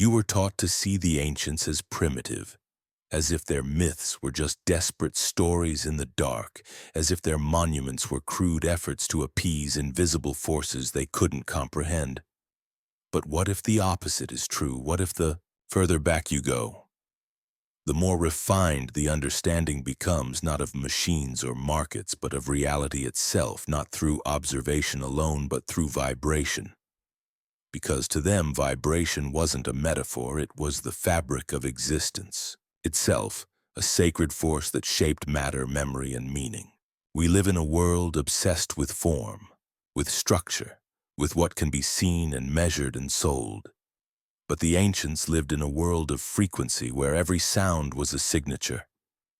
You were taught to see the ancients as primitive, as if their myths were just desperate stories in the dark, as if their monuments were crude efforts to appease invisible forces they couldn't comprehend. But what if the opposite is true? What if the further back you go, the more refined the understanding becomes, not of machines or markets, but of reality itself, not through observation alone, but through vibration? Because to them, vibration wasn't a metaphor, it was the fabric of existence itself, a sacred force that shaped matter, memory, and meaning. We live in a world obsessed with form, with structure, with what can be seen and measured and sold. But the ancients lived in a world of frequency where every sound was a signature,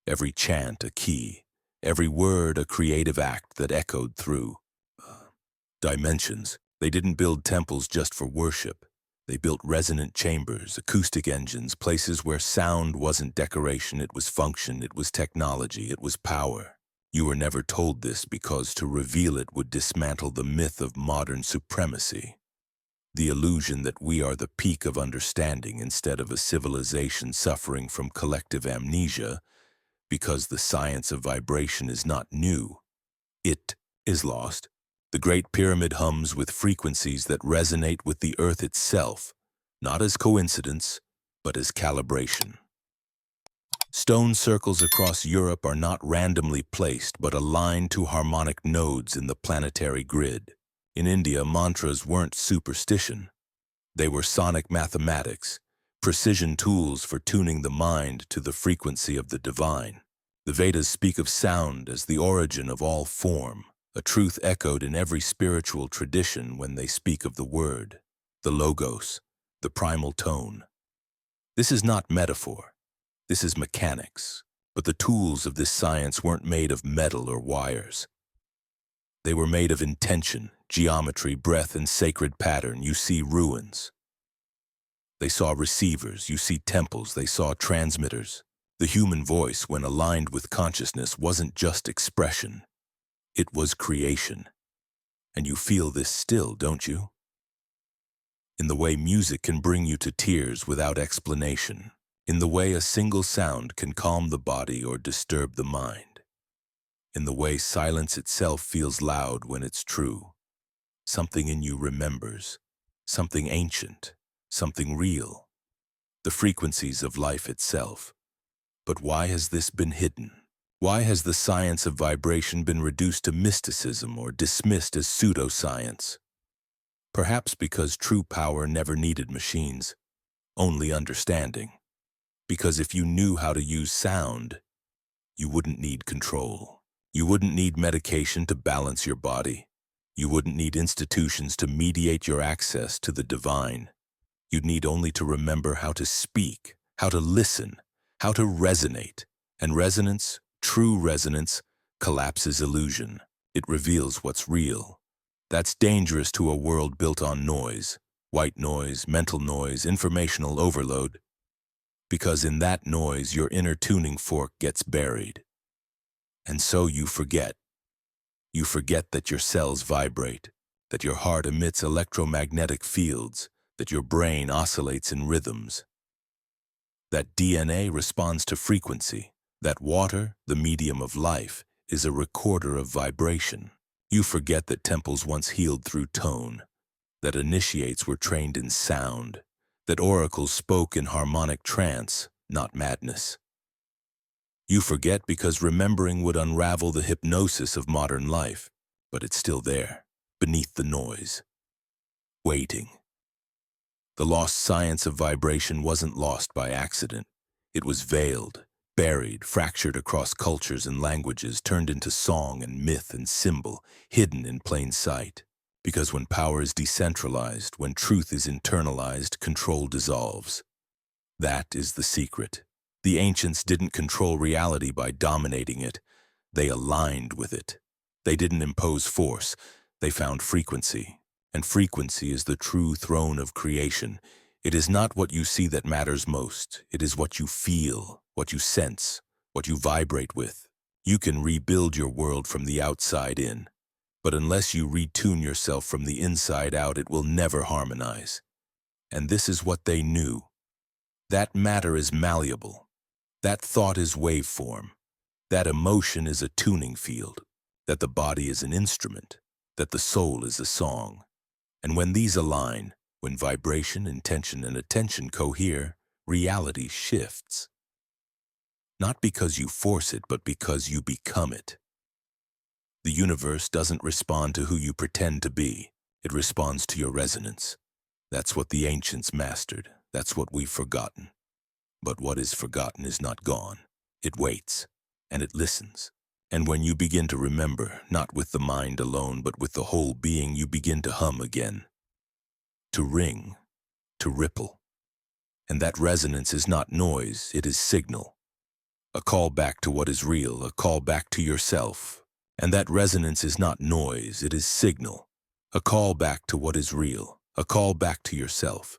every chant a key, every word a creative act that echoed through dimensions. They didn't build temples just for worship. They built resonant chambers, acoustic engines, places where sound wasn't decoration, it was function, it was technology, it was power. You were never told this because to reveal it would dismantle the myth of modern supremacy. The illusion that we are the peak of understanding instead of a civilization suffering from collective amnesia, because the science of vibration is not new. It is lost. The Great Pyramid hums with frequencies that resonate with the earth itself, not as coincidence, but as calibration. Stone circles across Europe are not randomly placed, but aligned to harmonic nodes in the planetary grid. In India, mantras weren't superstition. They were sonic mathematics, precision tools for tuning the mind to the frequency of the divine. The Vedas speak of sound as the origin of all form, a truth echoed in every spiritual tradition when they speak of the word, the logos, the primal tone. This is not metaphor. This is mechanics. But the tools of this science weren't made of metal or wires. They were made of intention, geometry, breath, and sacred pattern. You see ruins. They saw receivers. You see temples. They saw transmitters. The human voice, when aligned with consciousness, wasn't just expression. It was creation. And you feel this still, don't you? In the way music can bring you to tears without explanation. In the way a single sound can calm the body or disturb the mind. In the way silence itself feels loud when it's true. Something in you remembers. Something ancient. Something real. The frequencies of life itself. But why has this been hidden? Why has the science of vibration been reduced to mysticism or dismissed as pseudoscience? Perhaps because true power never needed machines, only understanding. Because if you knew how to use sound, you wouldn't need control. You wouldn't need medication to balance your body. You wouldn't need institutions to mediate your access to the divine. You'd need only to remember how to speak, how to listen, how to resonate. And resonance, true resonance, collapses illusion. It reveals what's real. That's dangerous to a world built on noise, white noise, mental noise, informational overload. Because in that noise, your inner tuning fork gets buried. And so you forget. You forget that your cells vibrate, that your heart emits electromagnetic fields, that your brain oscillates in rhythms, that DNA responds to frequency, that water, the medium of life, is a recorder of vibration. You forget that temples once healed through tone, that initiates were trained in sound, that oracles spoke in harmonic trance, not madness. You forget because remembering would unravel the hypnosis of modern life, but it's still there, beneath the noise, waiting. The lost science of vibration wasn't lost by accident. It was veiled, buried, fractured across cultures and languages, turned into song and myth and symbol, hidden in plain sight. Because when power is decentralized, when truth is internalized, control dissolves. That is the secret. The ancients didn't control reality by dominating it. They aligned with it. They didn't impose force. They found frequency. And frequency is the true throne of creation. It is not what you see that matters most. It is what you feel, what you sense, what you vibrate with. You can rebuild your world from the outside in. But unless you retune yourself from the inside out, it will never harmonize. And this is what they knew. That matter is malleable. That thought is waveform. That emotion is a tuning field. That the body is an instrument. That the soul is a song. And when these align, when vibration, intention, and attention cohere, reality shifts. Not because you force it, but because you become it. The universe doesn't respond to who you pretend to be. It responds to your resonance. That's what the ancients mastered. That's what we've forgotten. But what is forgotten is not gone. It waits, and it listens. And when you begin to remember, not with the mind alone, but with the whole being, you begin to hum again. To ring, to ripple. And that resonance is not noise, it is signal. A call back to what is real, a call back to yourself. And that resonance is not noise, it is signal. A call back to what is real, a call back to yourself.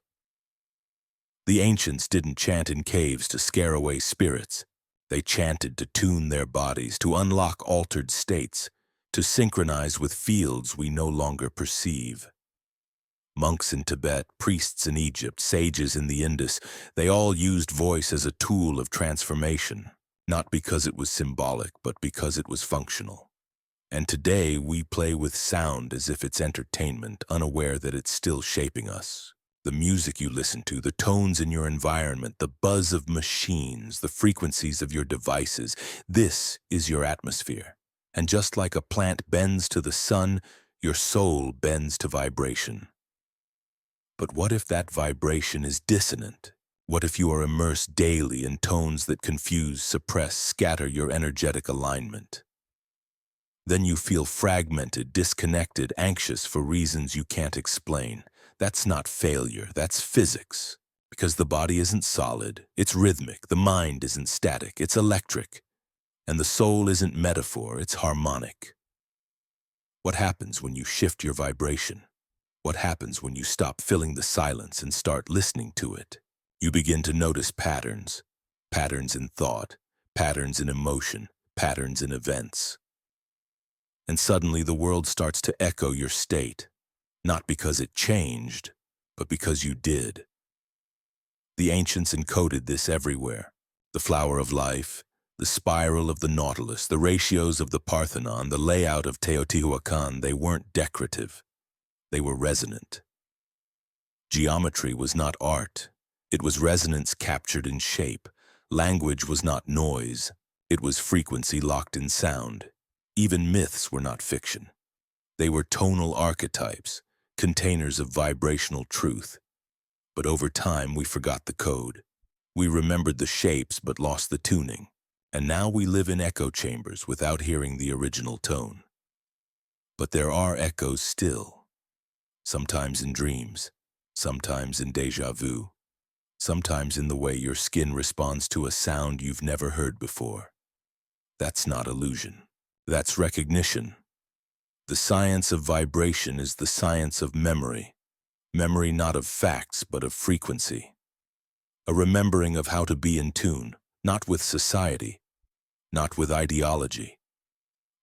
The ancients didn't chant in caves to scare away spirits. They chanted to tune their bodies, to unlock altered states, to synchronize with fields we no longer perceive. Monks in Tibet, priests in Egypt, sages in the Indus, they all used voice as a tool of transformation, not because it was symbolic, but because it was functional. And today we play with sound as if it's entertainment, unaware that it's still shaping us. The music you listen to, the tones in your environment, the buzz of machines, the frequencies of your devices, this is your atmosphere. And just like a plant bends to the sun, your soul bends to vibration. But what if that vibration is dissonant? What if you are immersed daily in tones that confuse, suppress, scatter your energetic alignment? Then you feel fragmented, disconnected, anxious for reasons you can't explain. That's not failure, that's physics. Because the body isn't solid, it's rhythmic, the mind isn't static, it's electric. And the soul isn't metaphor, it's harmonic. What happens when you shift your vibration? What happens when you stop filling the silence and start listening to it? You begin to notice patterns. Patterns in thought, patterns in emotion, patterns in events. And suddenly the world starts to echo your state, not because it changed, but because you did. The ancients encoded this everywhere. The flower of life, the spiral of the Nautilus, the ratios of the Parthenon, the layout of Teotihuacan, they weren't decorative. They were resonant. Geometry was not art. It was resonance captured in shape. Language was not noise. It was frequency locked in sound. Even myths were not fiction. They were tonal archetypes, containers of vibrational truth. But over time, we forgot the code. We remembered the shapes but lost the tuning. And now we live in echo chambers without hearing the original tone. But there are echoes still. Sometimes in dreams, sometimes in déjà vu, sometimes in the way your skin responds to a sound you've never heard before. That's not illusion. That's recognition. The science of vibration is the science of memory. Memory not of facts, but of frequency. A remembering of how to be in tune, not with society, not with ideology,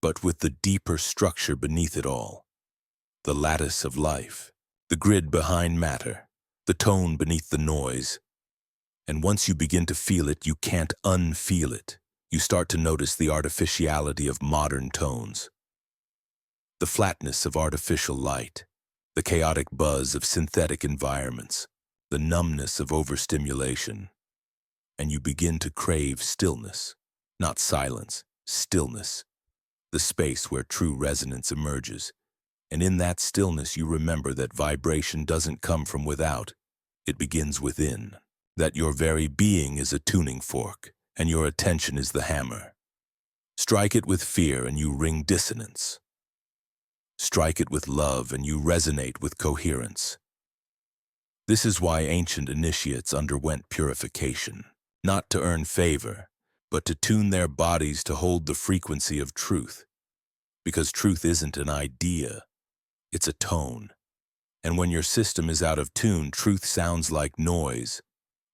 but with the deeper structure beneath it all. The lattice of life, the grid behind matter, the tone beneath the noise. And once you begin to feel it, you can't unfeel it. You start to notice the artificiality of modern tones, the flatness of artificial light, the chaotic buzz of synthetic environments, the numbness of overstimulation. And you begin to crave stillness, not silence, stillness, the space where true resonance emerges. And in that stillness, you remember that vibration doesn't come from without, it begins within, that your very being is a tuning fork, and your attention is the hammer. Strike it with fear and you ring dissonance. Strike it with love and you resonate with coherence. This is why ancient initiates underwent purification, not to earn favor, but to tune their bodies to hold the frequency of truth. Because truth isn't an idea, it's a tone. And when your system is out of tune, truth sounds like noise.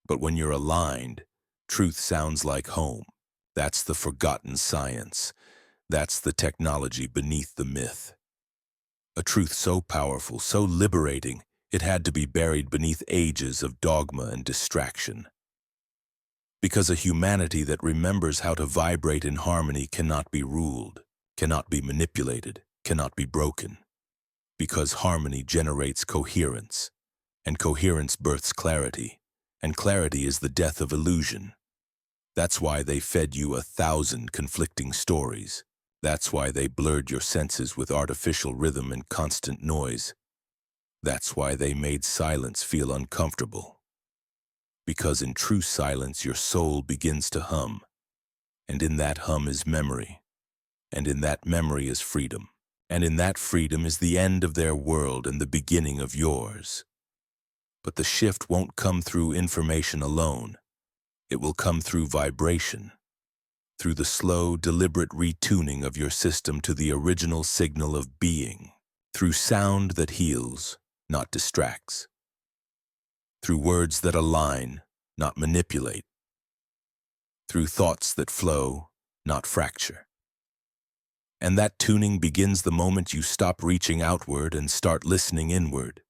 But when you're aligned, truth sounds like home. That's the forgotten science. That's the technology beneath the myth. A truth so powerful, so liberating, it had to be buried beneath ages of dogma and distraction. Because a humanity that remembers how to vibrate in harmony cannot be ruled, cannot be manipulated, cannot be broken. Because harmony generates coherence, and coherence births clarity, and clarity is the death of illusion. That's why they fed you 1,000 conflicting stories. That's why they blurred your senses with artificial rhythm and constant noise. That's why they made silence feel uncomfortable. Because in true silence your soul begins to hum, and in that hum is memory, and in that memory is freedom, and in that freedom is the end of their world and the beginning of yours. But the shift won't come through information alone. It will come through vibration, through the slow, deliberate retuning of your system to the original signal of being, through sound that heals, not distracts, through words that align, not manipulate, through thoughts that flow, not fracture. And that tuning begins the moment you stop reaching outward and start listening inward.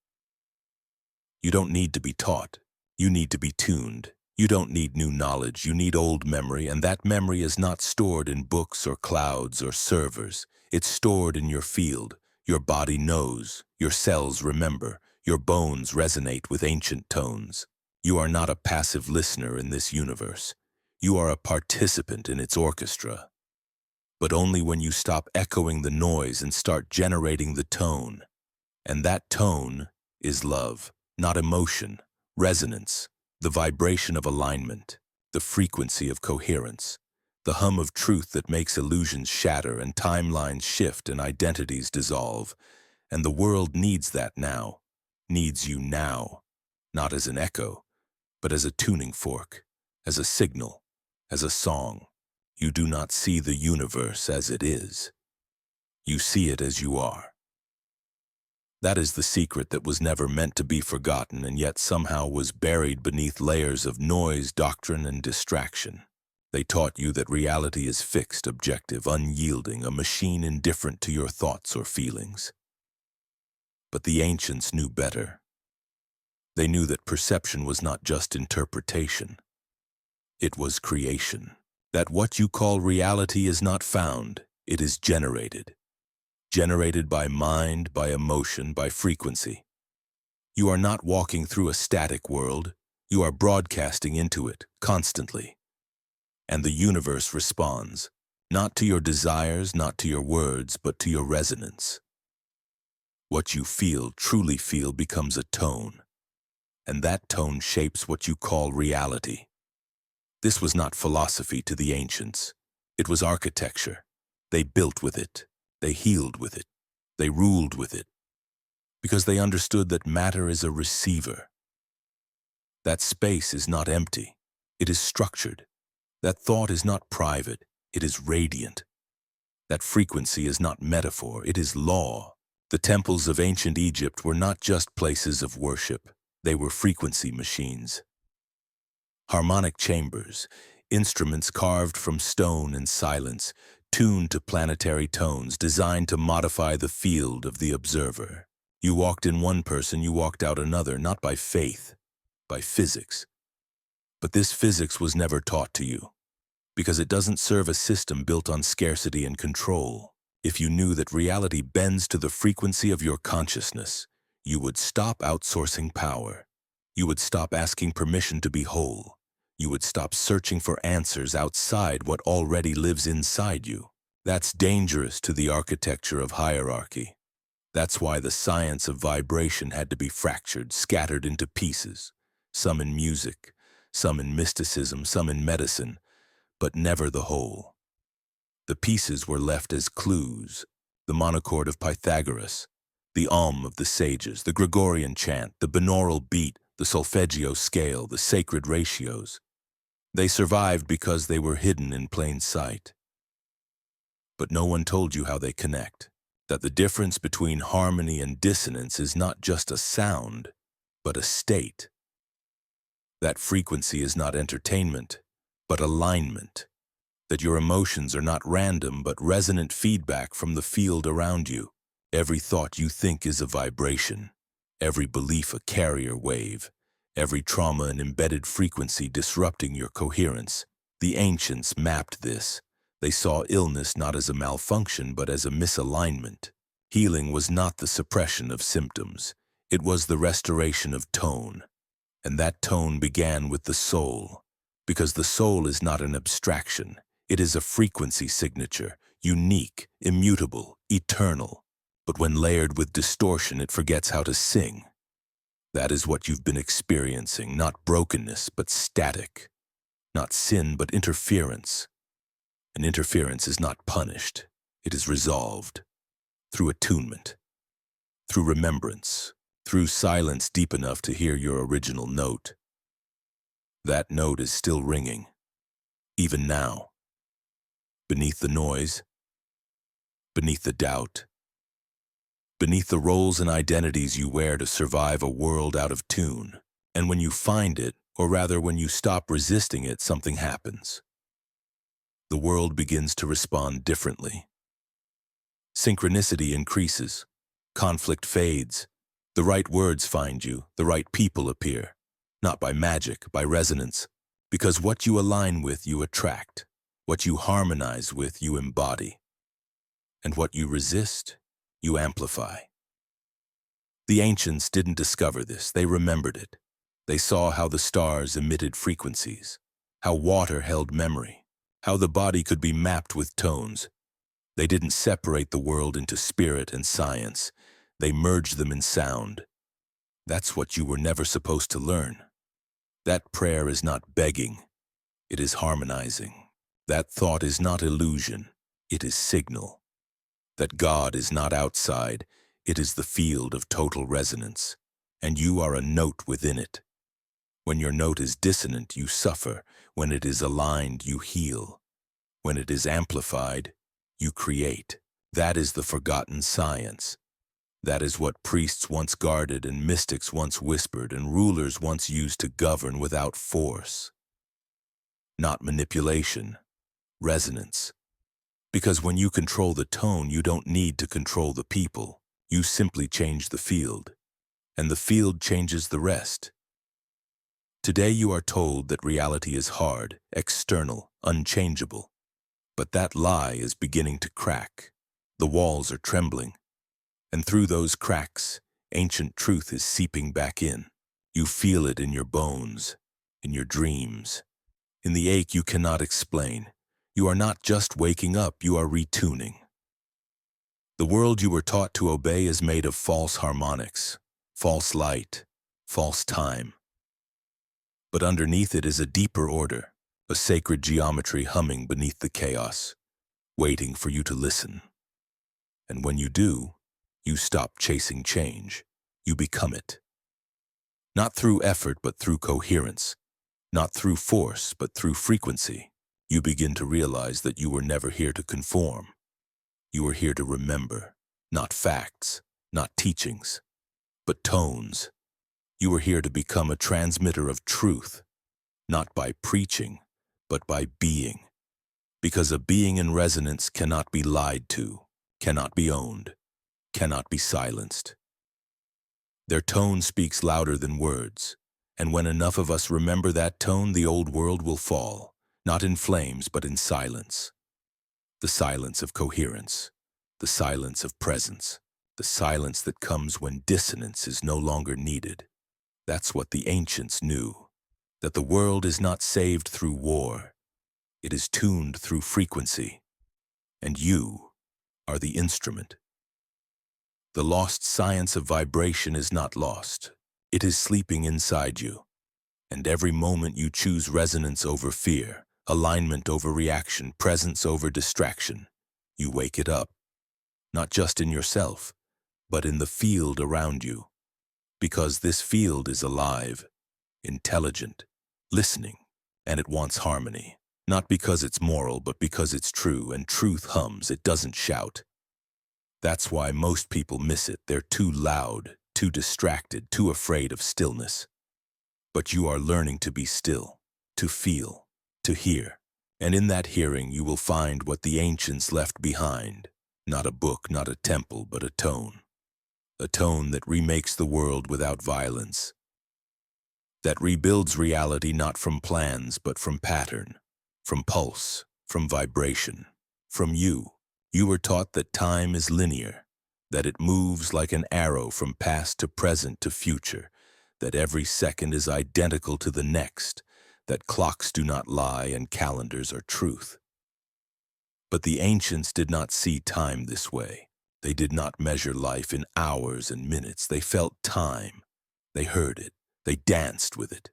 You don't need to be taught. You need to be tuned. You don't need new knowledge. You need old memory, and that memory is not stored in books or clouds or servers. It's stored in your field. Your body knows. Your cells remember. Your bones resonate with ancient tones. You are not a passive listener in this universe. You are a participant in its orchestra. But only when you stop echoing the noise and start generating the tone. And that tone is love, not emotion, resonance, the vibration of alignment, the frequency of coherence, the hum of truth that makes illusions shatter and timelines shift and identities dissolve. And the world needs that now, needs you now, not as an echo, but as a tuning fork, as a signal, as a song. You do not see the universe as it is. You see it as you are. That is the secret that was never meant to be forgotten and yet somehow was buried beneath layers of noise, doctrine, and distraction. They taught you that reality is fixed, objective, unyielding, a machine indifferent to your thoughts or feelings. But the ancients knew better. They knew that perception was not just interpretation. It was creation. That what you call reality is not found, it is generated. Generated by mind, by emotion, by frequency. You are not walking through a static world, you are broadcasting into it, constantly. And the universe responds, not to your desires, not to your words, but to your resonance. What you feel, truly feel, becomes a tone. And that tone shapes what you call reality. This was not philosophy to the ancients. It was architecture. They built with it. They healed with it. They ruled with it. Because they understood that matter is a receiver. That space is not empty. It is structured. That thought is not private. It is radiant. That frequency is not metaphor. It is law. The temples of ancient Egypt were not just places of worship. They were frequency machines. Harmonic chambers, instruments carved from stone and silence, tuned to planetary tones, designed to modify the field of the observer. You walked in one person, you walked out another, not by faith, by physics. But this physics was never taught to you, because it doesn't serve a system built on scarcity and control. If you knew that reality bends to the frequency of your consciousness, you would stop outsourcing power. You would stop asking permission to be whole. You would stop searching for answers outside what already lives inside you. That's dangerous to the architecture of hierarchy. That's why the science of vibration had to be fractured, scattered into pieces, some in music, some in mysticism, some in medicine, but never the whole. The pieces were left as clues, the monochord of Pythagoras, the of the sages, the Gregorian chant, the binaural beat, the solfeggio scale, the sacred ratios. They survived because they were hidden in plain sight. But no one told you how they connect, that the difference between harmony and dissonance is not just a sound, but a state. That frequency is not entertainment, but alignment. That your emotions are not random, but resonant feedback from the field around you. Every thought you think is a vibration, every belief a carrier wave, every trauma an embedded frequency disrupting your coherence. The ancients mapped this. They saw illness not as a malfunction but as a misalignment. Healing was not the suppression of symptoms. It was the restoration of tone. And that tone began with the soul. Because the soul is not an abstraction. It is a frequency signature, unique, immutable, eternal. But when layered with distortion, it forgets how to sing. That is what you've been experiencing, not brokenness, but static. Not sin, but interference. And interference is not punished. It is resolved. Through attunement. Through remembrance. Through silence deep enough to hear your original note. That note is still ringing. Even now. Beneath the noise. Beneath the doubt. Beneath the roles and identities you wear to survive a world out of tune. And when you find it, or rather when you stop resisting it, something happens. The world begins to respond differently. Synchronicity increases. Conflict fades. The right words find you, the right people appear. Not by magic, by resonance. Because what you align with, you attract. What you harmonize with, you embody. And what you resist, you amplify. The ancients didn't discover this, they remembered it. They saw how the stars emitted frequencies, how water held memory, how the body could be mapped with tones. They didn't separate the world into spirit and science. They merged them in sound. That's what you were never supposed to learn. That prayer is not begging, it is harmonizing. That thought is not illusion, it is signal. That God is not outside, it is the field of total resonance, and you are a note within it. When your note is dissonant, you suffer. When it is aligned, you heal. When it is amplified, you create. That is the forgotten science. That is what priests once guarded and mystics once whispered and rulers once used to govern without force. Not manipulation, resonance. Because when you control the tone, you don't need to control the people. You simply change the field, and the field changes the rest. Today you are told that reality is hard, external, unchangeable. But that lie is beginning to crack. The walls are trembling. And through those cracks, ancient truth is seeping back in. You feel it in your bones, in your dreams, in the ache you cannot explain. You are not just waking up, you are retuning. The world you were taught to obey is made of false harmonics, false light, false time. But underneath it is a deeper order, a sacred geometry humming beneath the chaos, waiting for you to listen. And when you do, you stop chasing change. You become it. Not through effort, but through coherence. Not through force, but through frequency. You begin to realize that you were never here to conform. You were here to remember, not facts, not teachings, but tones. You were here to become a transmitter of truth, not by preaching, but by being. Because a being in resonance cannot be lied to, cannot be owned, cannot be silenced. Their tone speaks louder than words, and when enough of us remember that tone, the old world will fall, not in flames, but in silence. The silence of coherence, the silence of presence, the silence that comes when dissonance is no longer needed. That's what the ancients knew, that the world is not saved through war. It is tuned through frequency, and you are the instrument. The lost science of vibration is not lost. It is sleeping inside you. And every moment you choose resonance over fear, alignment over reaction, presence over distraction, you wake it up. Not just in yourself, but in the field around you. Because this field is alive, intelligent, listening, and it wants harmony. Not because it's moral, but because it's true, and truth hums, it doesn't shout. That's why most people miss it. They're too loud, too distracted, too afraid of stillness. But you are learning to be still, to feel, to hear. And in that hearing you will find what the ancients left behind. Not a book, not a temple, but a tone. A tone that remakes the world without violence. that rebuilds reality not from plans but from pattern, from pulse, from vibration, from you. You were taught that time is linear, that it moves like an arrow from past to present to future, that every second is identical to the next, that clocks do not lie and calendars are truth. But the ancients did not see time this way. They did not measure life in hours and minutes. They felt time. They heard it. They danced with it.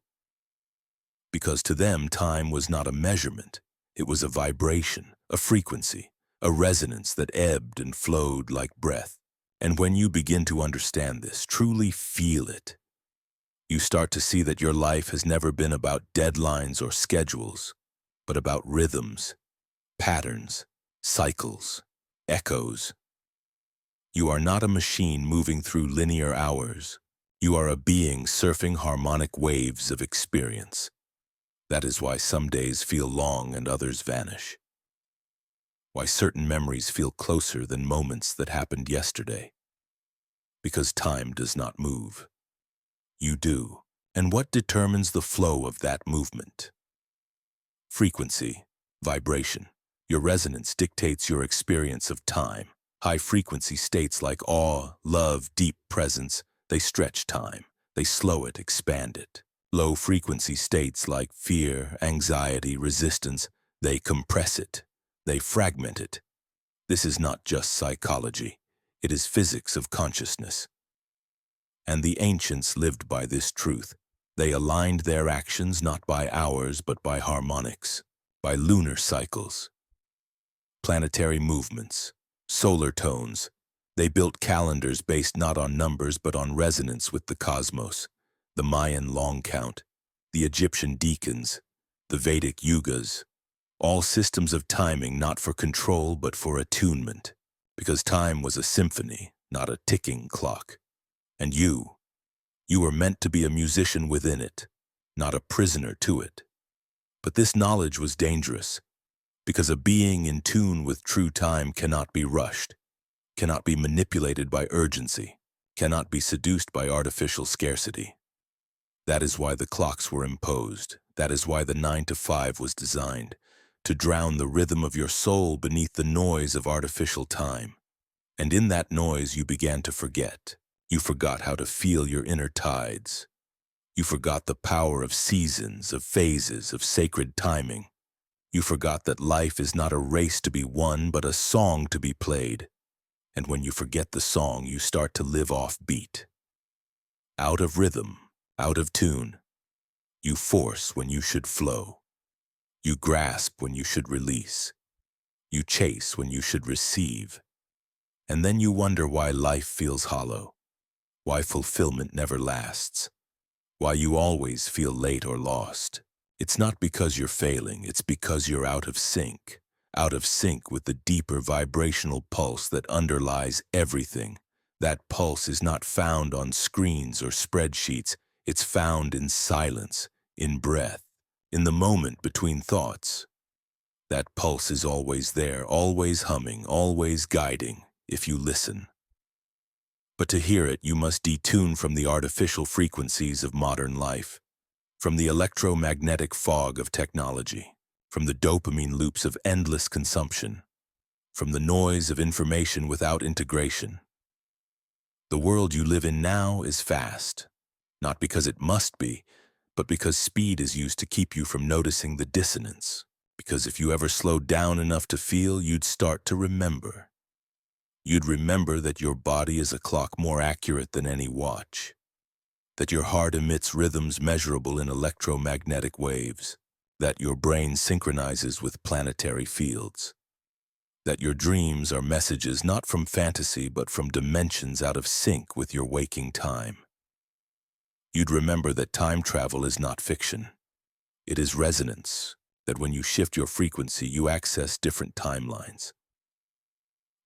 Because to them, time was not a measurement. It was a vibration, a frequency, a resonance that ebbed and flowed like breath. And when you begin to understand this, truly feel it, you start to see that your life has never been about deadlines or schedules, but about rhythms, patterns, cycles, echoes. You are not a machine moving through linear hours. You are a being surfing harmonic waves of experience. That is why some days feel long and others vanish. Why certain memories feel closer than moments that happened yesterday. Because time does not move. You do. And what determines the flow of that movement? Frequency, vibration. Your resonance dictates your experience of time. High-frequency states like awe, love, deep presence, they stretch time. They slow it, expand it. Low-frequency states like fear, anxiety, resistance, they compress it. They fragment it. This is not just psychology. It is physics of consciousness. And the ancients lived by this truth. They aligned their actions not by hours but by harmonics, by lunar cycles, planetary movements, solar tones. They built calendars based not on numbers but on resonance with the cosmos, the Mayan long count, the Egyptian decans, the Vedic yugas, all systems of timing not for control but for attunement, because time was a symphony, not a ticking clock. And you were meant to be a musician within it, not a prisoner to it. But this knowledge was dangerous, because a being in tune with true time cannot be rushed, cannot be manipulated by urgency, cannot be seduced by artificial scarcity. That is why the clocks were imposed. That is why the 9 to 5 was designed, to drown the rhythm of your soul beneath the noise of artificial time. And in that noise you began to forget. You forgot how to feel your inner tides. You forgot the power of seasons, of phases, of sacred timing. You forgot that life is not a race to be won, but a song to be played. And when you forget the song, you start to live off beat. Out of rhythm, out of tune. You force when you should flow. You grasp when you should release. You chase when you should receive. And then you wonder why life feels hollow, why fulfillment never lasts, why you always feel late or lost. It's not because you're failing, it's because you're out of sync with the deeper vibrational pulse that underlies everything. That pulse is not found on screens or spreadsheets, it's found in silence, in breath, in the moment between thoughts. That pulse is always there, always humming, always guiding, if you listen. But to hear it, you must detune from the artificial frequencies of modern life, from the electromagnetic fog of technology, from the dopamine loops of endless consumption, from the noise of information without integration. The world you live in now is fast, not because it must be, but because speed is used to keep you from noticing the dissonance. Because if you ever slowed down enough to feel, you'd start to remember. You'd remember that your body is a clock more accurate than any watch, that your heart emits rhythms measurable in electromagnetic waves, that your brain synchronizes with planetary fields, that your dreams are messages not from fantasy but from dimensions out of sync with your waking time. You'd remember that time travel is not fiction. It is resonance, that when you shift your frequency, you access different timelines.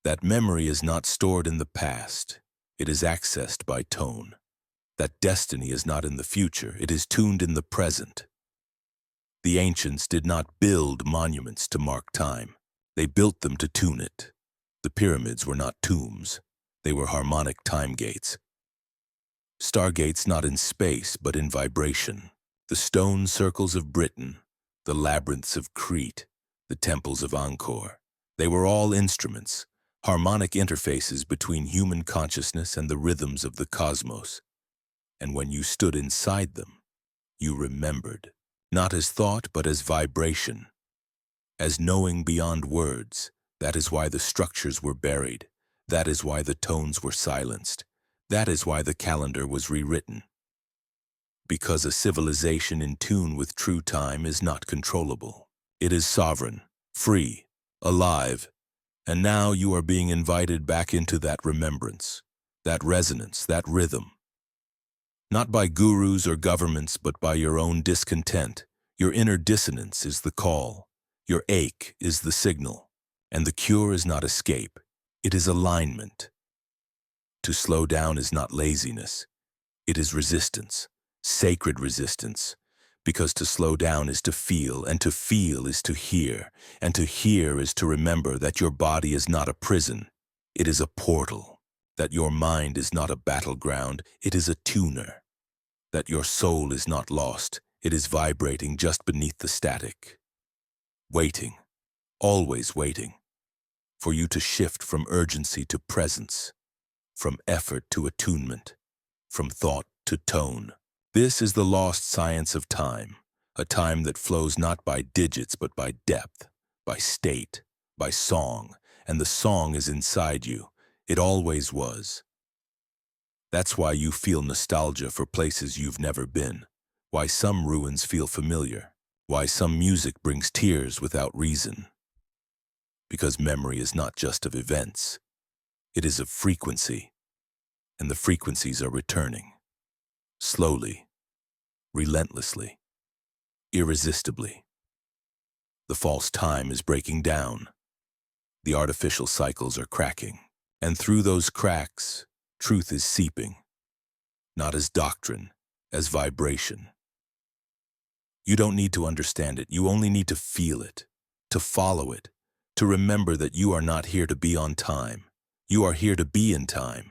That memory is not stored in the past, it is accessed by tone. That destiny is not in the future, it is tuned in the present. The ancients did not build monuments to mark time, they built them to tune it. The pyramids were not tombs, they were harmonic time gates. Stargates not in space, but in vibration. The stone circles of Britain, the labyrinths of Crete, the temples of Angkor. They were all instruments, harmonic interfaces between human consciousness and the rhythms of the cosmos. And when you stood inside them, you remembered, not as thought, but as vibration, as knowing beyond words. That is why the structures were buried. That is why the tones were silenced. That is why the calendar was rewritten. Because a civilization in tune with true time is not controllable. It is sovereign, free, alive, and now you are being invited back into that remembrance, that resonance, that rhythm. Not by gurus or governments, but by your own discontent. Your inner dissonance is the call. Your ache is the signal. And the cure is not escape. It is alignment. To slow down is not laziness. It is resistance, sacred resistance. Because to slow down is to feel, and to feel is to hear, and to hear is to remember that your body is not a prison. It is a portal. That your mind is not a battleground. It is a tuner. That your soul is not lost. It is vibrating just beneath the static. Waiting, always waiting, for you to shift from urgency to presence, from effort to attunement, from thought to tone. This is the lost science of time, a time that flows not by digits but by depth, by state, by song, and the song is inside you. It always was. That's why you feel nostalgia for places you've never been, why some ruins feel familiar, why some music brings tears without reason. Because memory is not just of events, it is of frequency, and the frequencies are returning. Slowly, relentlessly, irresistibly. The false time is breaking down. The artificial cycles are cracking. And through those cracks, truth is seeping. Not as doctrine, as vibration. You don't need to understand it. You only need to feel it, to follow it, to remember that you are not here to be on time. You are here to be in time.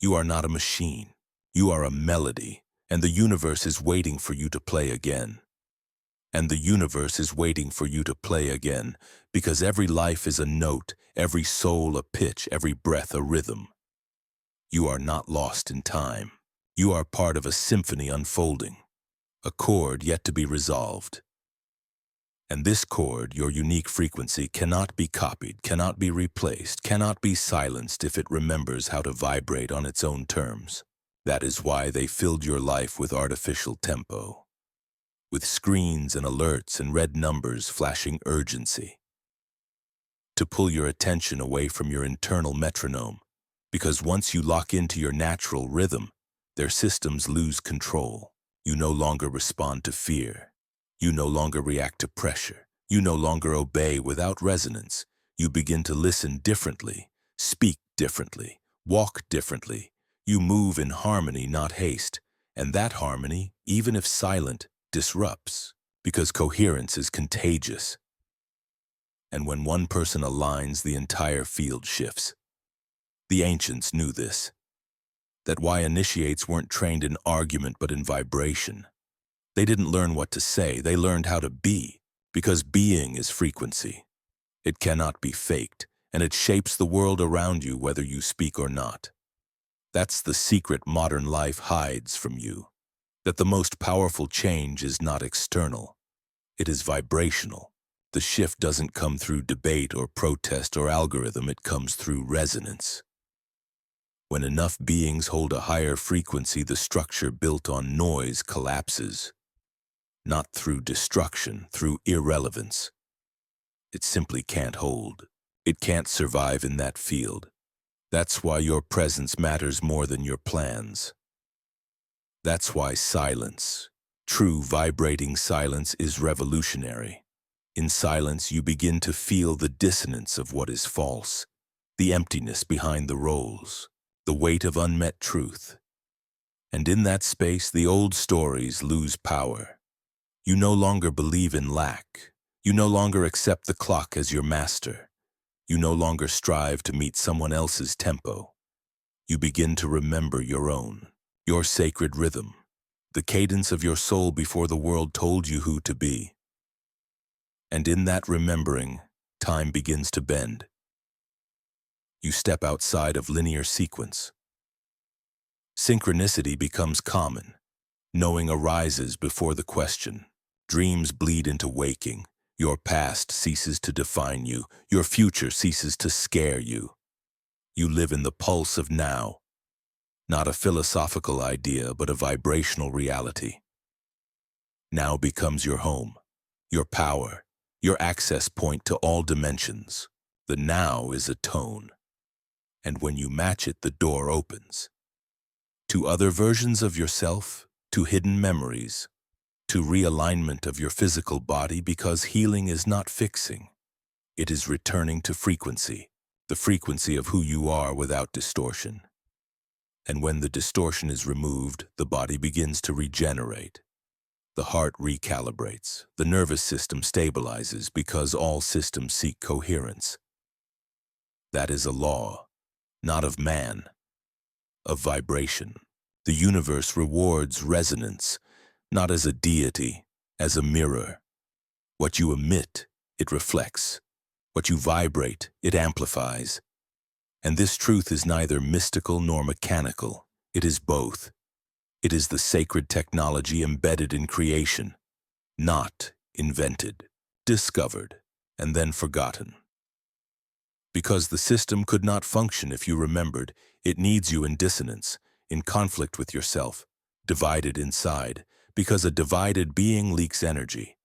You are not a machine. You are a melody. And the universe is waiting for you to play again. And the universe is waiting for you to play again, because every life is a note, every soul a pitch, every breath a rhythm. You are not lost in time. You are part of a symphony unfolding, a chord yet to be resolved. And this chord, your unique frequency, cannot be copied, cannot be replaced, cannot be silenced if it remembers how to vibrate on its own terms. That is why they filled your life with artificial tempo, with screens and alerts and red numbers flashing urgency, to pull your attention away from your internal metronome, because once you lock into your natural rhythm, their systems lose control. You no longer respond to fear. You no longer react to pressure. You no longer obey without resonance. You begin to listen differently, speak differently, walk differently. You move in harmony, not haste, and that harmony, even if silent, disrupts, because coherence is contagious. And when one person aligns, the entire field shifts. The ancients knew this, that why initiates weren't trained in argument but in vibration. They didn't learn what to say, they learned how to be, because being is frequency. It cannot be faked, and it shapes the world around you whether you speak or not. That's the secret modern life hides from you, that the most powerful change is not external. It is vibrational. The shift doesn't come through debate or protest or algorithm, it comes through resonance. When enough beings hold a higher frequency, the structure built on noise collapses. Not through destruction, through irrelevance. It simply can't hold. It can't survive in that field. That's why your presence matters more than your plans. That's why silence, true vibrating silence, is revolutionary. In silence, you begin to feel the dissonance of what is false, the emptiness behind the roles, the weight of unmet truth. And in that space, the old stories lose power. You no longer believe in lack. You no longer accept the clock as your master. You no longer strive to meet someone else's tempo. You begin to remember your own. your sacred rhythm, the cadence of your soul before the world told you who to be. And in that remembering, time begins to bend. You step outside of linear sequence. Synchronicity becomes common. Knowing arises before the question. Dreams bleed into waking. Your past ceases to define you. Your future ceases to scare you. You live in the pulse of now. Not a philosophical idea, but a vibrational reality. Now becomes your home, your power, your access point to all dimensions. The now is a tone. And when you match it, the door opens. To other versions of yourself, to hidden memories, to realignment of your physical body, because healing is not fixing. It is returning to frequency, the frequency of who you are without distortion. And when the distortion is removed, the body begins to regenerate. The heart recalibrates, the nervous system stabilizes because all systems seek coherence. That is a law, not of man, of vibration. The universe rewards resonance, not as a deity, as a mirror. What you emit, it reflects. What you vibrate, it amplifies. And this truth is neither mystical nor mechanical. It is both. It is the sacred technology embedded in creation, not invented, discovered, and then forgotten. Because the system could not function if you remembered, it needs you in dissonance, in conflict with yourself, divided inside, because a divided being leaks energy,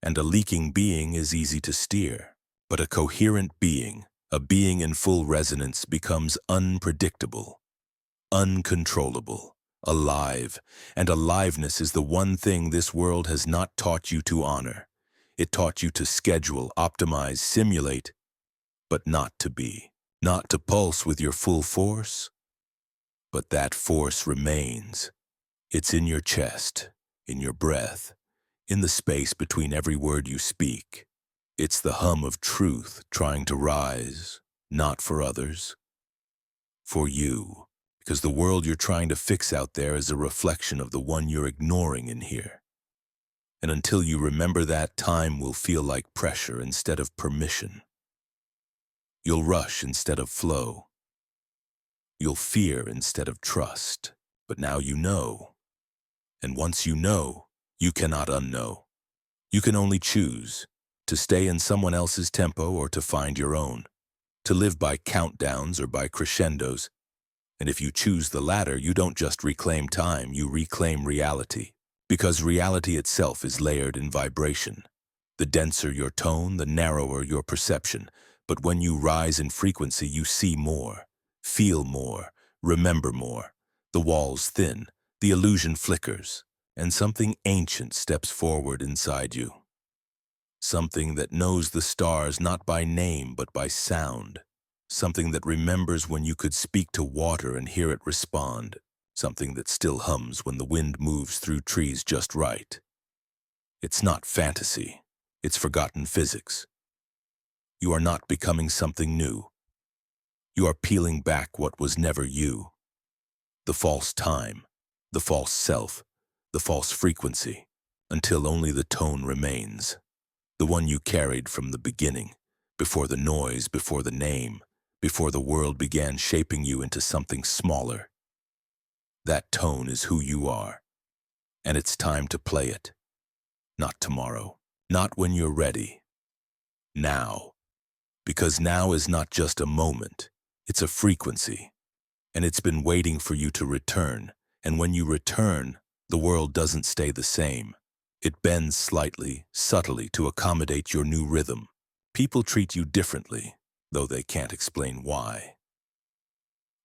and a leaking being is easy to steer. But a coherent being, a being in full resonance, becomes unpredictable, uncontrollable, alive, and aliveness is the one thing this world has not taught you to honor. It taught you to schedule, optimize, simulate, but not to be, not to pulse with your full force. But that force remains. It's in your chest, in your breath, in the space between every word you speak. It's the hum of truth trying to rise, not for others, for you, because the world you're trying to fix out there is a reflection of the one you're ignoring in here. And until you remember that, time will feel like pressure instead of permission. You'll rush instead of flow. You'll fear instead of trust. But now you know. And once you know, you cannot unknow. You can only choose to stay in someone else's tempo or to find your own, to live by countdowns or by crescendos. And if you choose the latter, you don't just reclaim time, you reclaim reality. Because reality itself is layered in vibration. The denser your tone, the narrower your perception. But when you rise in frequency, you see more, feel more, remember more. The walls thin, the illusion flickers, and something ancient steps forward inside you. Something that knows the stars not by name but by sound. Something that remembers when you could speak to water and hear it respond. Something that still hums when the wind moves through trees just right. It's not fantasy. It's forgotten physics. You are not becoming something new. You are peeling back what was never you. The false time, the false self, the false frequency, until only the tone remains. The one you carried from the beginning, before the noise, before the name, before the world began shaping you into something smaller. That tone is who you are, and it's time to play it. Not tomorrow, not when you're ready. Now. Because now is not just a moment, it's a frequency, and it's been waiting for you to return, and when you return, the world doesn't stay the same. It bends slightly, subtly to accommodate your new rhythm. People treat you differently, though they can't explain why.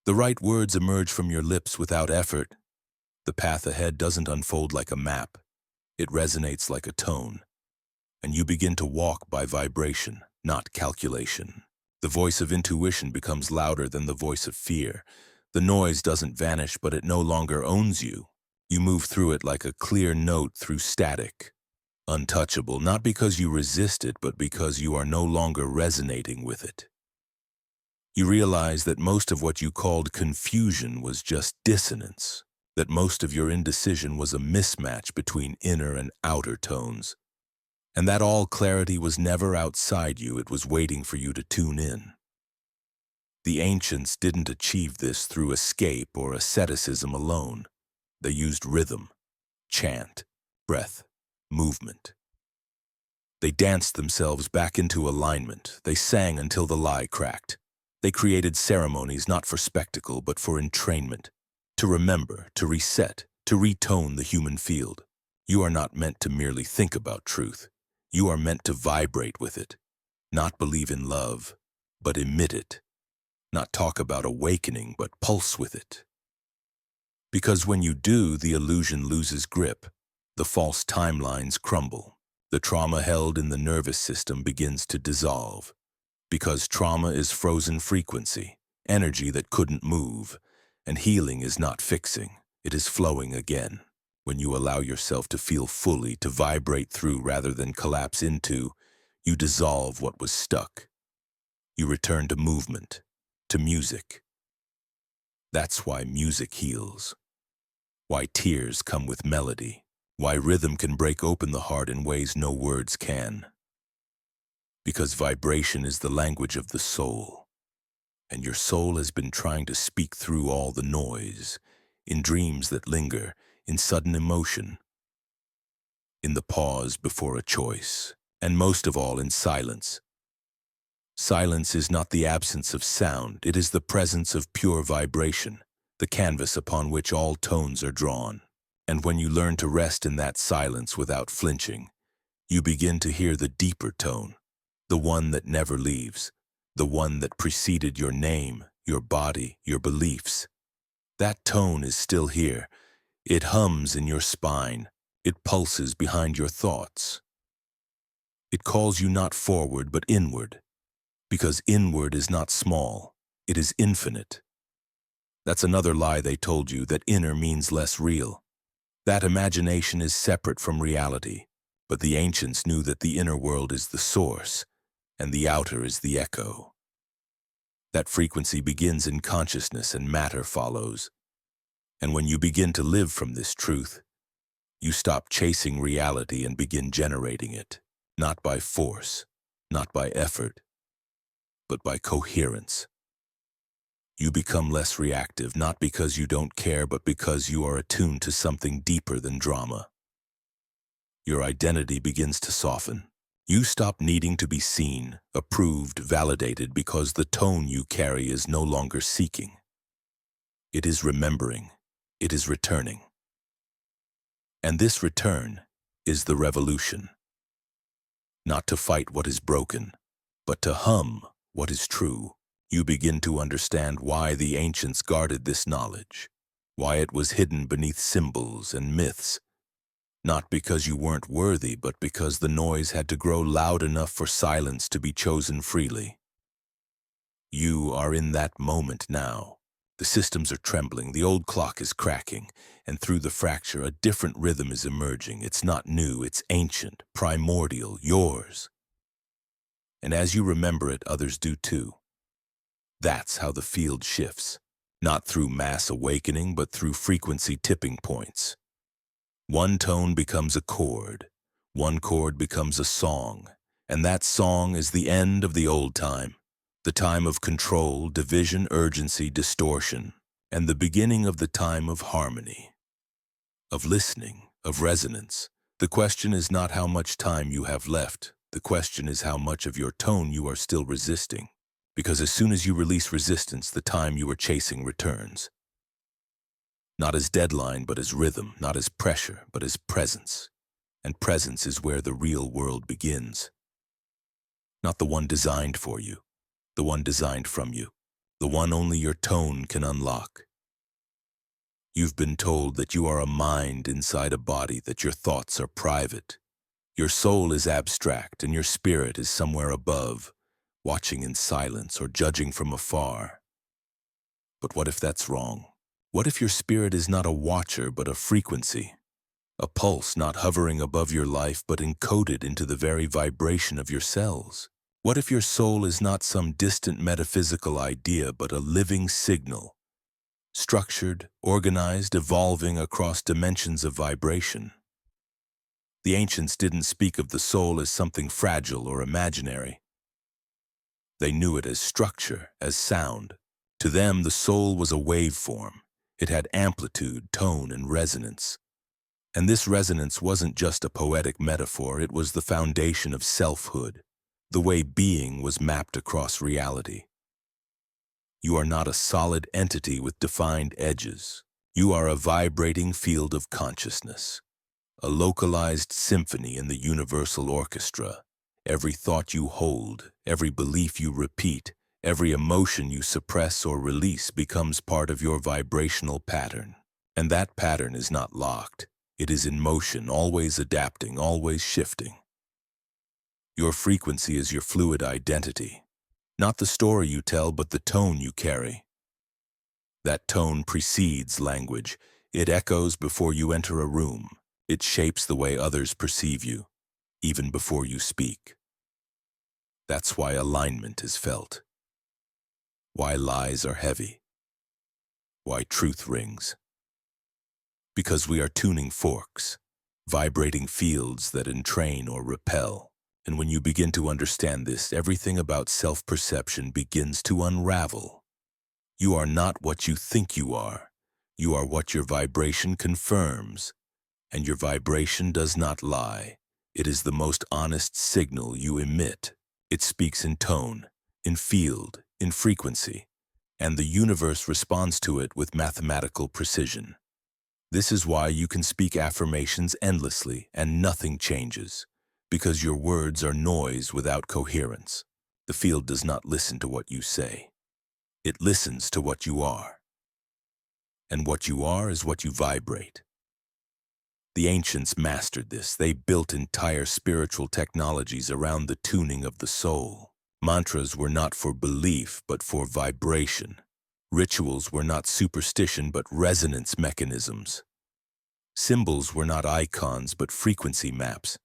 The right words emerge from your lips without effort. The path ahead doesn't unfold like a map. It resonates like a tone, and you begin to walk by vibration, not calculation. The voice of intuition becomes louder than the voice of fear. The noise doesn't vanish, but it no longer owns you. You move through it like a clear note through static. Untouchable, not because you resist it, but because you are no longer resonating with it. You realize that most of what you called confusion was just dissonance. that most of your indecision was a mismatch between inner and outer tones, and that all clarity was never outside you, it was waiting for you to tune in. The ancients didn't achieve this through escape or asceticism alone. They used rhythm, chant, breath, movement. They danced themselves back into alignment. They sang until the lie cracked. They created ceremonies not for spectacle but for entrainment, to remember, to reset, to retone the human field. You are not meant to merely think about truth. You are meant to vibrate with it, not believe in love, but emit it, not talk about awakening, but pulse with it. Because when you do, the illusion loses grip, the false timelines crumble, the trauma held in the nervous system begins to dissolve. Because trauma is frozen frequency, energy that couldn't move, and healing is not fixing, it is flowing again. When you allow yourself to feel fully, to vibrate through rather than collapse into, you dissolve what was stuck. You return to movement, to music. That's why music heals. Why tears come with melody. Why rhythm can break open the heart in ways no words can. Because vibration is the language of the soul, and your soul has been trying to speak through all the noise, in dreams that linger, in sudden emotion, in the pause before a choice, and most of all in silence. Silence is not the absence of sound, it is the presence of pure vibration, the canvas upon which all tones are drawn. And when you learn to rest in that silence without flinching, you begin to hear the deeper tone, the one that never leaves, the one that preceded your name, your body, your beliefs. That tone is still here. It hums in your spine. It pulses behind your thoughts. It calls you not forward but inward, because inward is not small, it is infinite. That's another lie they told you, that inner means less real. That imagination is separate from reality, but the ancients knew that the inner world is the source, and the outer is the echo. That frequency begins in consciousness and matter follows. And when you begin to live from this truth, you stop chasing reality and begin generating it, not by force, not by effort, but by coherence. You become less reactive, not because you don't care, but because you are attuned to something deeper than drama. Your identity begins to soften. You stop needing to be seen, approved, validated, because the tone you carry is no longer seeking. It is remembering. It is returning. And this return is the revolution. Not to fight what is broken, but to hum what is true. You begin to understand why the ancients guarded this knowledge, why it was hidden beneath symbols and myths. Not because you weren't worthy, but because the noise had to grow loud enough for silence to be chosen freely. You are in that moment now. The systems are trembling, the old clock is cracking, and through the fracture a different rhythm is emerging. It's not new, it's ancient, primordial, yours. And as you remember it, others do too. That's how the field shifts, not through mass awakening, but through frequency tipping points. One tone becomes a chord, one chord becomes a song, and that song is the end of the old time, the time of control, division, urgency, distortion, and the beginning of the time of harmony, of listening, of resonance. The question is not how much time you have left, the question is how much of your tone you are still resisting. Because as soon as you release resistance, the time you are chasing returns. Not as deadline, but as rhythm, not as pressure, but as presence. And presence is where the real world begins. Not the one designed for you, the one designed from you, the one only your tone can unlock. You've been told that you are a mind inside a body, that your thoughts are private. Your soul is abstract and your spirit is somewhere above, watching in silence or judging from afar. But what if that's wrong? What if your spirit is not a watcher but a frequency? A pulse not hovering above your life but encoded into the very vibration of your cells? What if your soul is not some distant metaphysical idea but a living signal, structured, organized, evolving across dimensions of vibration. The ancients didn't speak of the soul as something fragile or imaginary. They knew it as structure, as sound. To them, the soul was a waveform. It had amplitude, tone, and resonance. And this resonance wasn't just a poetic metaphor, it was the foundation of selfhood, the way being was mapped across reality. You are not a solid entity with defined edges. You are a vibrating field of consciousness, a localized symphony in the universal orchestra. Every thought you hold, every belief you repeat, every emotion you suppress or release becomes part of your vibrational pattern. And that pattern is not locked. It is in motion, always adapting, always shifting. Your frequency is your fluid identity. Not the story you tell, but the tone you carry. That tone precedes language. It echoes before you enter a room. It shapes the way others perceive you, even before you speak. That's why alignment is felt. Why lies are heavy. Why truth rings. Because we are tuning forks, vibrating fields that entrain or repel. And when you begin to understand this, everything about self-perception begins to unravel. You are not what you think you are. You are what your vibration confirms. And your vibration does not lie. It is the most honest signal you emit. It speaks in tone, in field, in frequency, and the universe responds to it with mathematical precision. This is why you can speak affirmations endlessly and nothing changes. Because your words are noise without coherence. The field does not listen to what you say. It listens to what you are. And what you are is what you vibrate. The ancients mastered this. They built entire spiritual technologies around the tuning of the soul. Mantras were not for belief, but for vibration. Rituals were not superstition, but resonance mechanisms. Symbols were not icons, but frequency maps.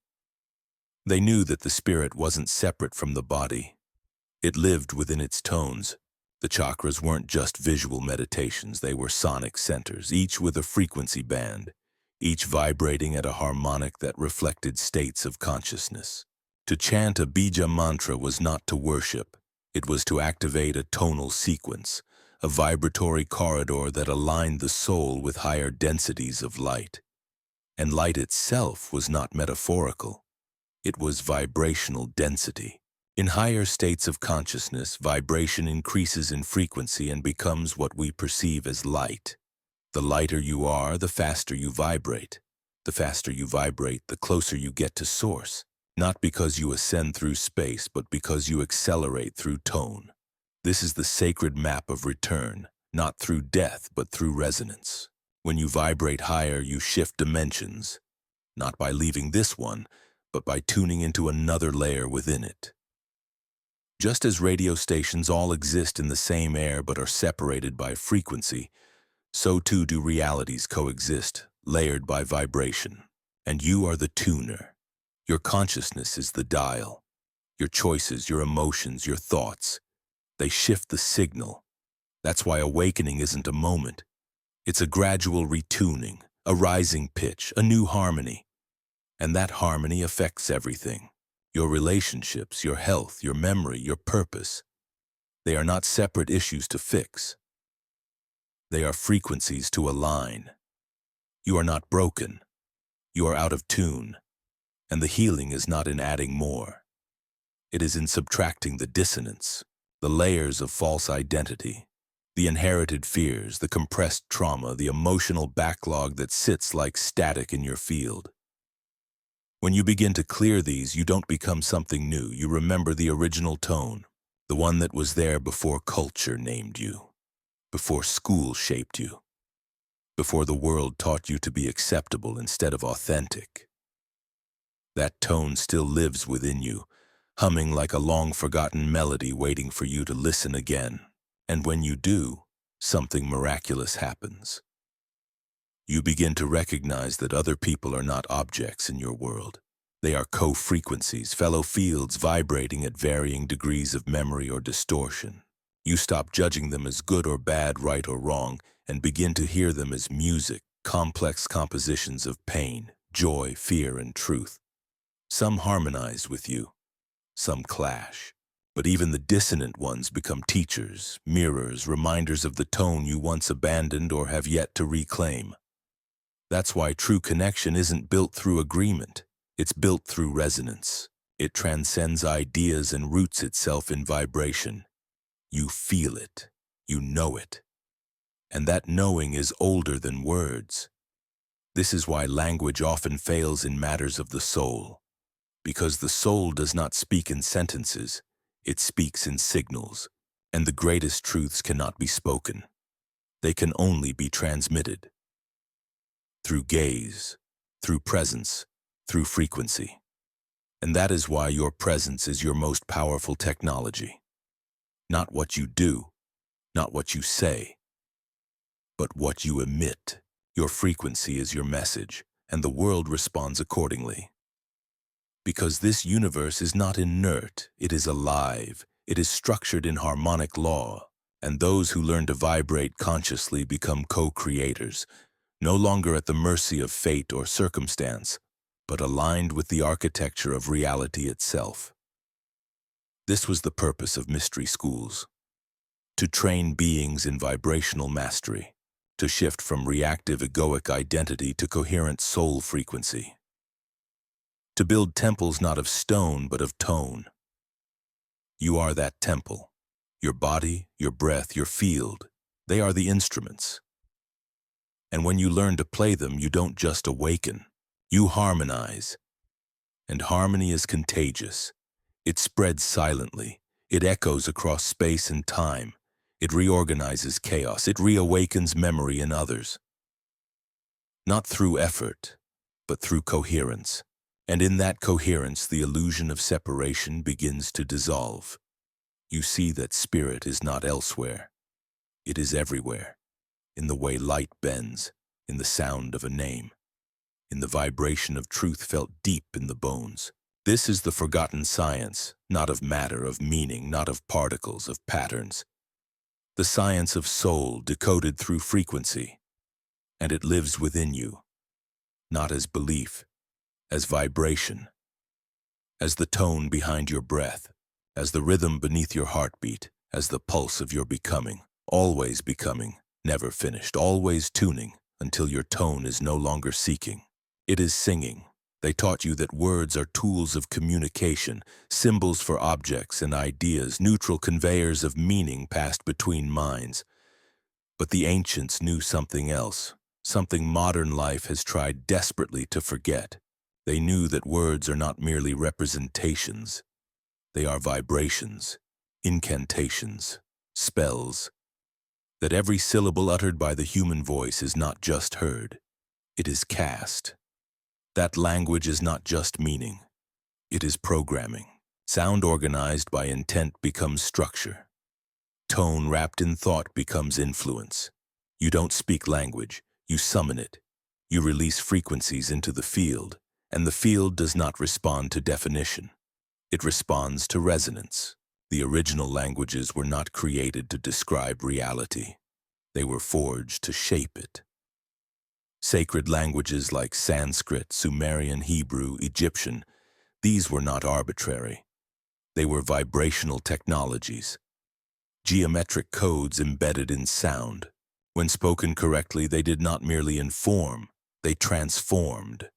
They knew that the spirit wasn't separate from the body. It lived within its tones. The chakras weren't just visual meditations, they were sonic centers, each with a frequency band, each vibrating at a harmonic that reflected states of consciousness. To chant a bija mantra was not to worship, it was to activate a tonal sequence, a vibratory corridor that aligned the soul with higher densities of light. And light itself was not metaphorical. It was vibrational density. In higher states of consciousness, vibration increases in frequency and becomes what we perceive as light. The lighter you are, the faster you vibrate. The faster you vibrate, the closer you get to source. Not because you ascend through space, but because you accelerate through tone. This is the sacred map of return, not through death, but through resonance. When you vibrate higher, you shift dimensions, not by leaving this one, but by tuning into another layer within it. Just as radio stations all exist in the same air but are separated by frequency, so too do realities coexist, layered by vibration. And you are the tuner. Your consciousness is the dial. Your choices, your emotions, your thoughts, they shift the signal. That's why awakening isn't a moment. It's a gradual retuning, a rising pitch, a new harmony. And that harmony affects everything. Your relationships, your health, your memory, your purpose. They are not separate issues to fix. They are frequencies to align. You are not broken. You are out of tune. And the healing is not in adding more. It is in subtracting the dissonance, the layers of false identity, the inherited fears, the compressed trauma, the emotional backlog that sits like static in your field. When you begin to clear these, you don't become something new. You remember the original tone, the one that was there before culture named you, before school shaped you, before the world taught you to be acceptable instead of authentic. That tone still lives within you, humming like a long-forgotten melody waiting for you to listen again. And when you do, something miraculous happens. You begin to recognize that other people are not objects in your world. They are co-frequencies, fellow fields vibrating at varying degrees of memory or distortion. You stop judging them as good or bad, right or wrong, and begin to hear them as music, complex compositions of pain, joy, fear, and truth. Some harmonize with you, some clash. But even the dissonant ones become teachers, mirrors, reminders of the tone you once abandoned or have yet to reclaim. That's why true connection isn't built through agreement. It's built through resonance. It transcends ideas and roots itself in vibration. You feel it. You know it. And that knowing is older than words. This is why language often fails in matters of the soul. Because the soul does not speak in sentences, it speaks in signals. And the greatest truths cannot be spoken. They can only be transmitted. Through gaze, through presence, through frequency. And that is why your presence is your most powerful technology. Not what you do, not what you say, but what you emit. Your frequency is your message, and the world responds accordingly. Because this universe is not inert, it is alive, it is structured in harmonic law, and those who learn to vibrate consciously become co-creators, no longer at the mercy of fate or circumstance, but aligned with the architecture of reality itself. This was the purpose of mystery schools: to train beings in vibrational mastery, to shift from reactive egoic identity to coherent soul frequency, to build temples not of stone but of tone. You are that temple. Your body, your breath, your field, they are the instruments. And when you learn to play them, you don't just awaken, you harmonize. And harmony is contagious. It spreads silently. It echoes across space and time. It reorganizes chaos. It reawakens memory in others. Not through effort, but through coherence. And in that coherence, the illusion of separation begins to dissolve. You see that spirit is not elsewhere. It is everywhere. In the way light bends, in the sound of a name, in the vibration of truth felt deep in the bones. This is the forgotten science, not of matter, of meaning, not of particles, of patterns. The science of soul decoded through frequency, and it lives within you, not as belief, as vibration, as the tone behind your breath, as the rhythm beneath your heartbeat, as the pulse of your becoming, always becoming, never finished, always tuning until your tone is no longer seeking. It is singing. They taught you that words are tools of communication, symbols for objects and ideas, neutral conveyors of meaning passed between minds. But the ancients knew something else, something modern life has tried desperately to forget. They knew that words are not merely representations. They are vibrations, incantations, spells. That every syllable uttered by the human voice is not just heard, it is cast. That language is not just meaning, it is programming. Sound organized by intent becomes structure. Tone wrapped in thought becomes influence. You don't speak language, you summon it. You release frequencies into the field, and the field does not respond to definition. It responds to resonance. The original languages were not created to describe reality. They were forged to shape it. Sacred languages like Sanskrit, Sumerian, Hebrew, Egyptian, these were not arbitrary. They were vibrational technologies, geometric codes embedded in sound. When spoken correctly, they did not merely inform, they transformed.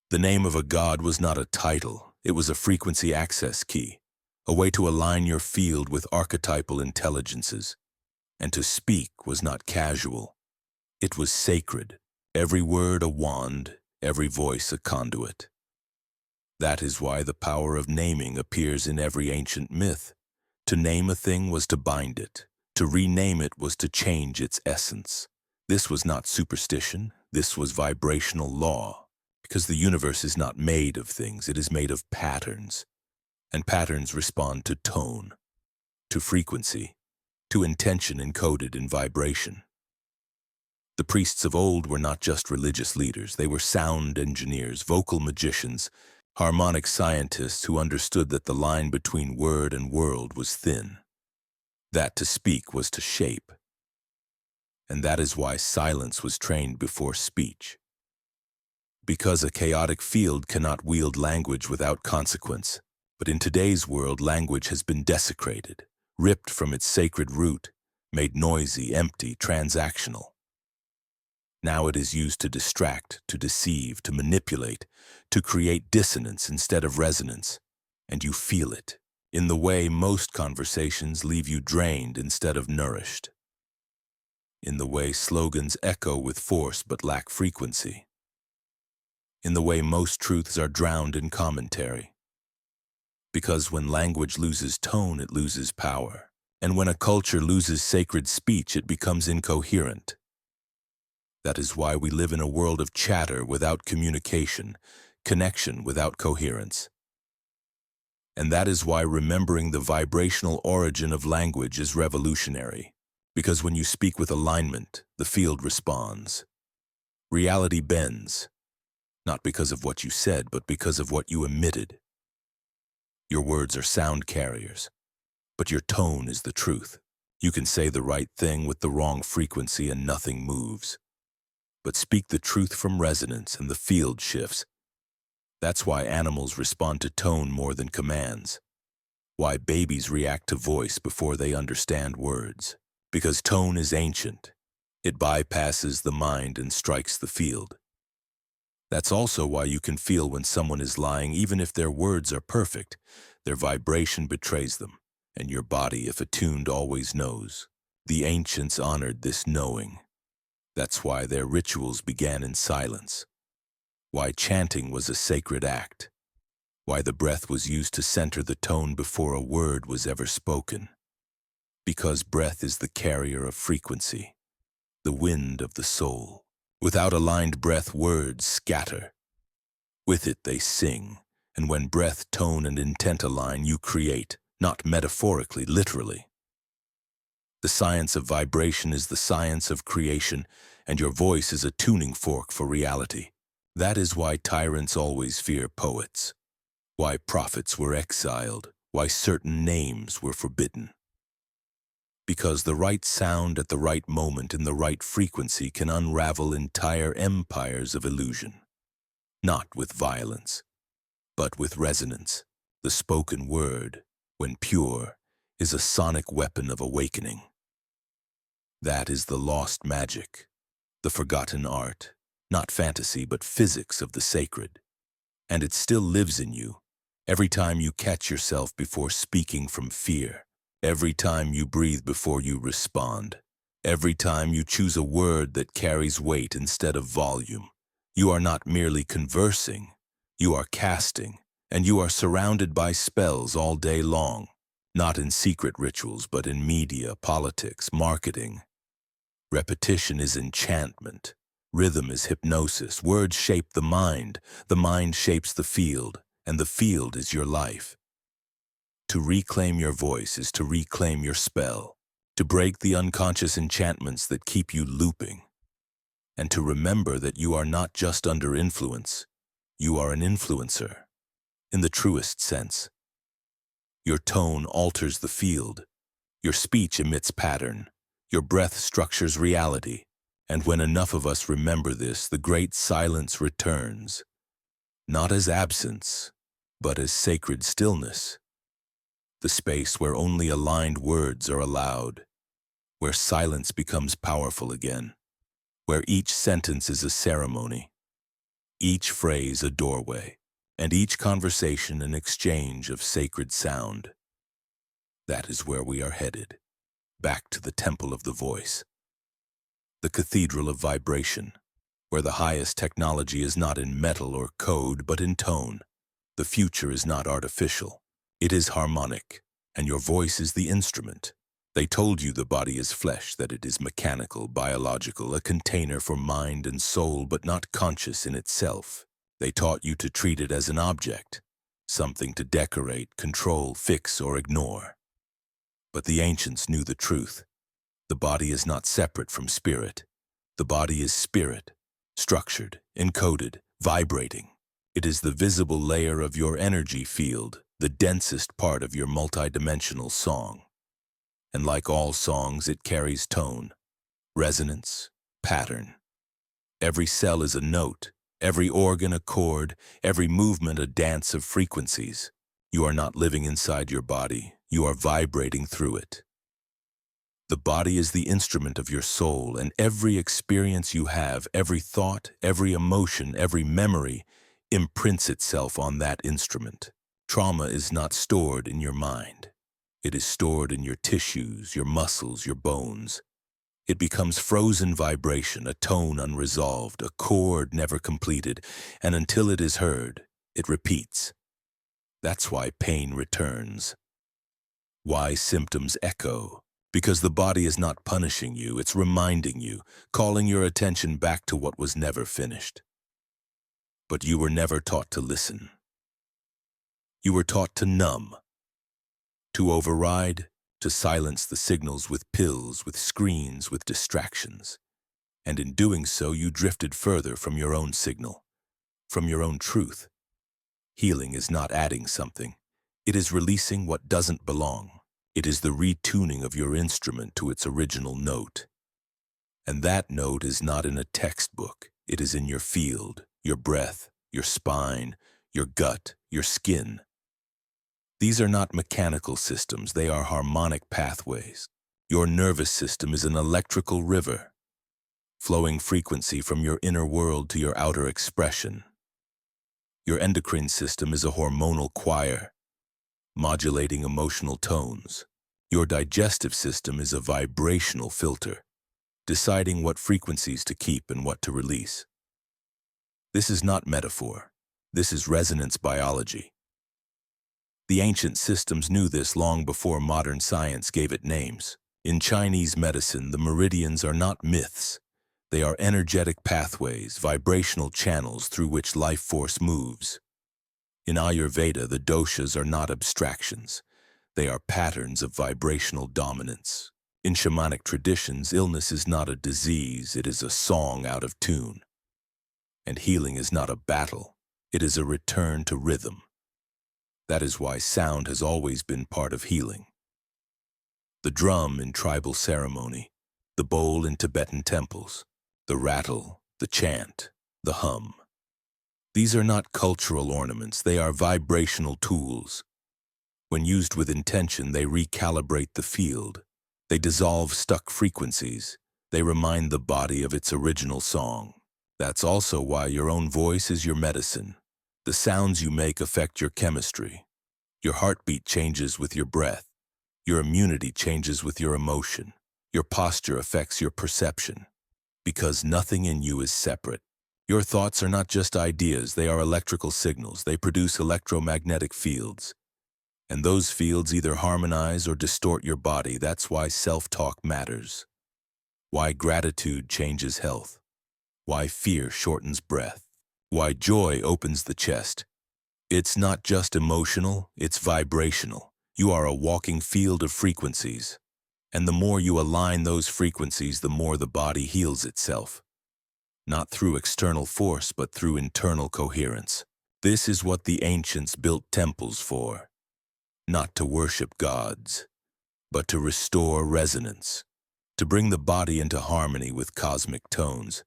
The name of a god was not a title, it was a frequency access key, a way to align your field with archetypal intelligences. And to speak was not casual. It was sacred, every word a wand, every voice a conduit. That is why the power of naming appears in every ancient myth. To name a thing was to bind it. To rename it was to change its essence. This was not superstition, this was vibrational law. Because the universe is not made of things, it is made of patterns. And patterns respond to tone, to frequency, to intention encoded in vibration. The priests of old were not just religious leaders, they were sound engineers, vocal magicians, harmonic scientists who understood that the line between word and world was thin. That to speak was to shape. And that is why silence was trained before speech. Because a chaotic field cannot wield language without consequence. But in today's world, language has been desecrated, ripped from its sacred root, made noisy, empty, transactional. Now it is used to distract, to deceive, to manipulate, to create dissonance instead of resonance. And you feel it, in the way most conversations leave you drained instead of nourished. In the way slogans echo with force but lack frequency. In the way most truths are drowned in commentary. Because when language loses tone, it loses power. And when a culture loses sacred speech, it becomes incoherent. That is why we live in a world of chatter without communication, connection without coherence. And that is why remembering the vibrational origin of language is revolutionary. Because when you speak with alignment, the field responds. Reality bends, not because of what you said, but because of what you emitted. Your words are sound carriers, but your tone is the truth. You can say the right thing with the wrong frequency and nothing moves. But speak the truth from resonance and the field shifts. That's why animals respond to tone more than commands. Why babies react to voice before they understand words. Because tone is ancient. It bypasses the mind and strikes the field. That's also why you can feel when someone is lying, even if their words are perfect. Their vibration betrays them, and your body, if attuned, always knows. The ancients honored this knowing. That's why their rituals began in silence. Why chanting was a sacred act. Why the breath was used to center the tone before a word was ever spoken. Because breath is the carrier of frequency, the wind of the soul. Without aligned breath, words scatter. With it, they sing. And when breath, tone, and intent align, you create, not metaphorically, literally. The science of vibration is the science of creation, and your voice is a tuning fork for reality. That is why tyrants always fear poets, why prophets were exiled, why certain names were forbidden. Because the right sound at the right moment in the right frequency can unravel entire empires of illusion. Not with violence, but with resonance. The spoken word, when pure, is a sonic weapon of awakening. That is the lost magic, the forgotten art, not fantasy but physics of the sacred. And it still lives in you, every time you catch yourself before speaking from fear. Every time you breathe before you respond. Every time you choose a word that carries weight instead of volume. You are not merely conversing, you are casting, and you are surrounded by spells all day long. Not in secret rituals, but in media, politics, marketing. Repetition is enchantment. Rhythm is hypnosis. Words shape the mind shapes the field, and the field is your life. To reclaim your voice is to reclaim your spell, to break the unconscious enchantments that keep you looping, and to remember that you are not just under influence, you are an influencer, in the truest sense. Your tone alters the field, your speech emits pattern, your breath structures reality, and when enough of us remember this, the great silence returns, not as absence, but as sacred stillness. The space where only aligned words are allowed, where silence becomes powerful again, where each sentence is a ceremony, each phrase a doorway, and each conversation an exchange of sacred sound. That is where we are headed, back to the temple of the voice, the cathedral of vibration, where the highest technology is not in metal or code, but in tone. The future is not artificial. It is harmonic, and your voice is the instrument. They told you the body is flesh, that it is mechanical, biological, a container for mind and soul, but not conscious in itself. They taught you to treat it as an object, something to decorate, control, fix, or ignore. But the ancients knew the truth. The body is not separate from spirit. The body is spirit, structured, encoded, vibrating. It is the visible layer of your energy field, the densest part of your multidimensional song. And like all songs, it carries tone, resonance, pattern. Every cell is a note, every organ a chord, every movement a dance of frequencies. You are not living inside your body, you are vibrating through it. The body is the instrument of your soul, and every experience you have, every thought, every emotion, every memory, imprints itself on that instrument. Trauma is not stored in your mind. It is stored in your tissues, your muscles, your bones. It becomes frozen vibration, a tone unresolved, a chord never completed, and until it is heard, it repeats. That's why pain returns. Why symptoms echo. Because the body is not punishing you, it's reminding you, calling your attention back to what was never finished. But you were never taught to listen. You were taught to numb, to override, to silence the signals with pills, with screens, with distractions. And in doing so, you drifted further from your own signal, from your own truth. Healing is not adding something. It is releasing what doesn't belong. It is the retuning of your instrument to its original note. And that note is not in a textbook. It is in your field, your breath, your spine, your gut, your skin. These are not mechanical systems, they are harmonic pathways. Your nervous system is an electrical river, flowing frequency from your inner world to your outer expression. Your endocrine system is a hormonal choir, modulating emotional tones. Your digestive system is a vibrational filter, deciding what frequencies to keep and what to release. This is not metaphor. This is resonance biology. The ancient systems knew this long before modern science gave it names. In Chinese medicine, the meridians are not myths. They are energetic pathways, vibrational channels through which life force moves. In Ayurveda, the doshas are not abstractions. They are patterns of vibrational dominance. In shamanic traditions, illness is not a disease, it is a song out of tune. And healing is not a battle, it is a return to rhythm. That is why sound has always been part of healing. The drum in tribal ceremony, the bowl in Tibetan temples, the rattle, the chant, the hum. These are not cultural ornaments, they are vibrational tools. When used with intention, they recalibrate the field. They dissolve stuck frequencies. They remind the body of its original song. That's also why your own voice is your medicine. The sounds you make affect your chemistry. Your heartbeat changes with your breath. Your immunity changes with your emotion. Your posture affects your perception. Because nothing in you is separate. Your thoughts are not just ideas, they are electrical signals. They produce electromagnetic fields. And those fields either harmonize or distort your body. That's why self-talk matters. Why gratitude changes health. Why fear shortens breath. Why joy opens the chest. It's not just emotional, it's vibrational. You are a walking field of frequencies. And the more you align those frequencies, the more the body heals itself. Not through external force, but through internal coherence. This is what the ancients built temples for. Not to worship gods, but to restore resonance, to bring the body into harmony with cosmic tones.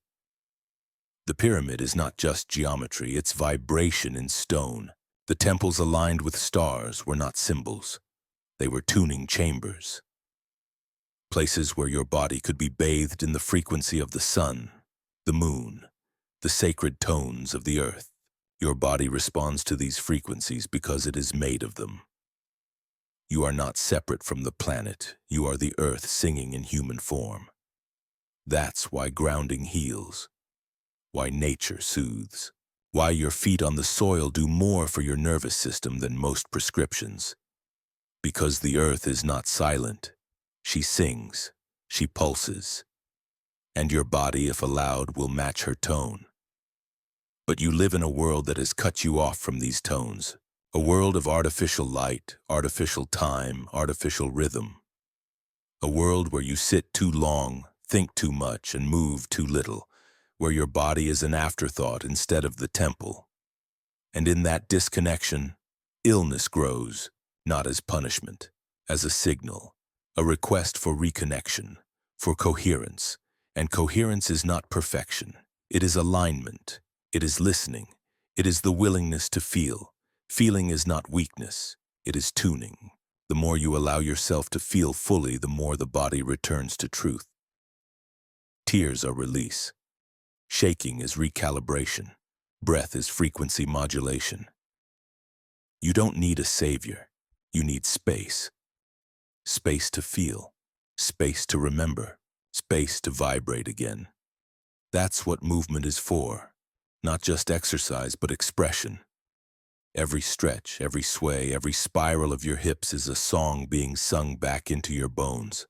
The pyramid is not just geometry, it's vibration in stone. The temples aligned with stars were not symbols. They were tuning chambers. Places where your body could be bathed in the frequency of the sun, the moon, the sacred tones of the earth. Your body responds to these frequencies because it is made of them. You are not separate from the planet. You are the earth singing in human form. That's why grounding heals, why nature soothes, why your feet on the soil do more for your nervous system than most prescriptions. Because the earth is not silent. She sings, she pulses, and your body, if allowed, will match her tone. But you live in a world that has cut you off from these tones. A world of artificial light, artificial time, artificial rhythm. A world where you sit too long, think too much, and move too little, where your body is an afterthought instead of the temple. And in that disconnection, illness grows, not as punishment, as a signal, a request for reconnection, for coherence. And coherence is not perfection. It is alignment. It is listening. It is the willingness to feel. Feeling is not weakness. It is tuning. The more you allow yourself to feel fully, the more the body returns to truth. Tears are release. Shaking is recalibration. Breath is frequency modulation. You don't need a savior. You need space. Space to feel. Space to remember. Space to vibrate again. That's what movement is for. Not just exercise, but expression. Every stretch, every sway, every spiral of your hips is a song being sung back into your bones.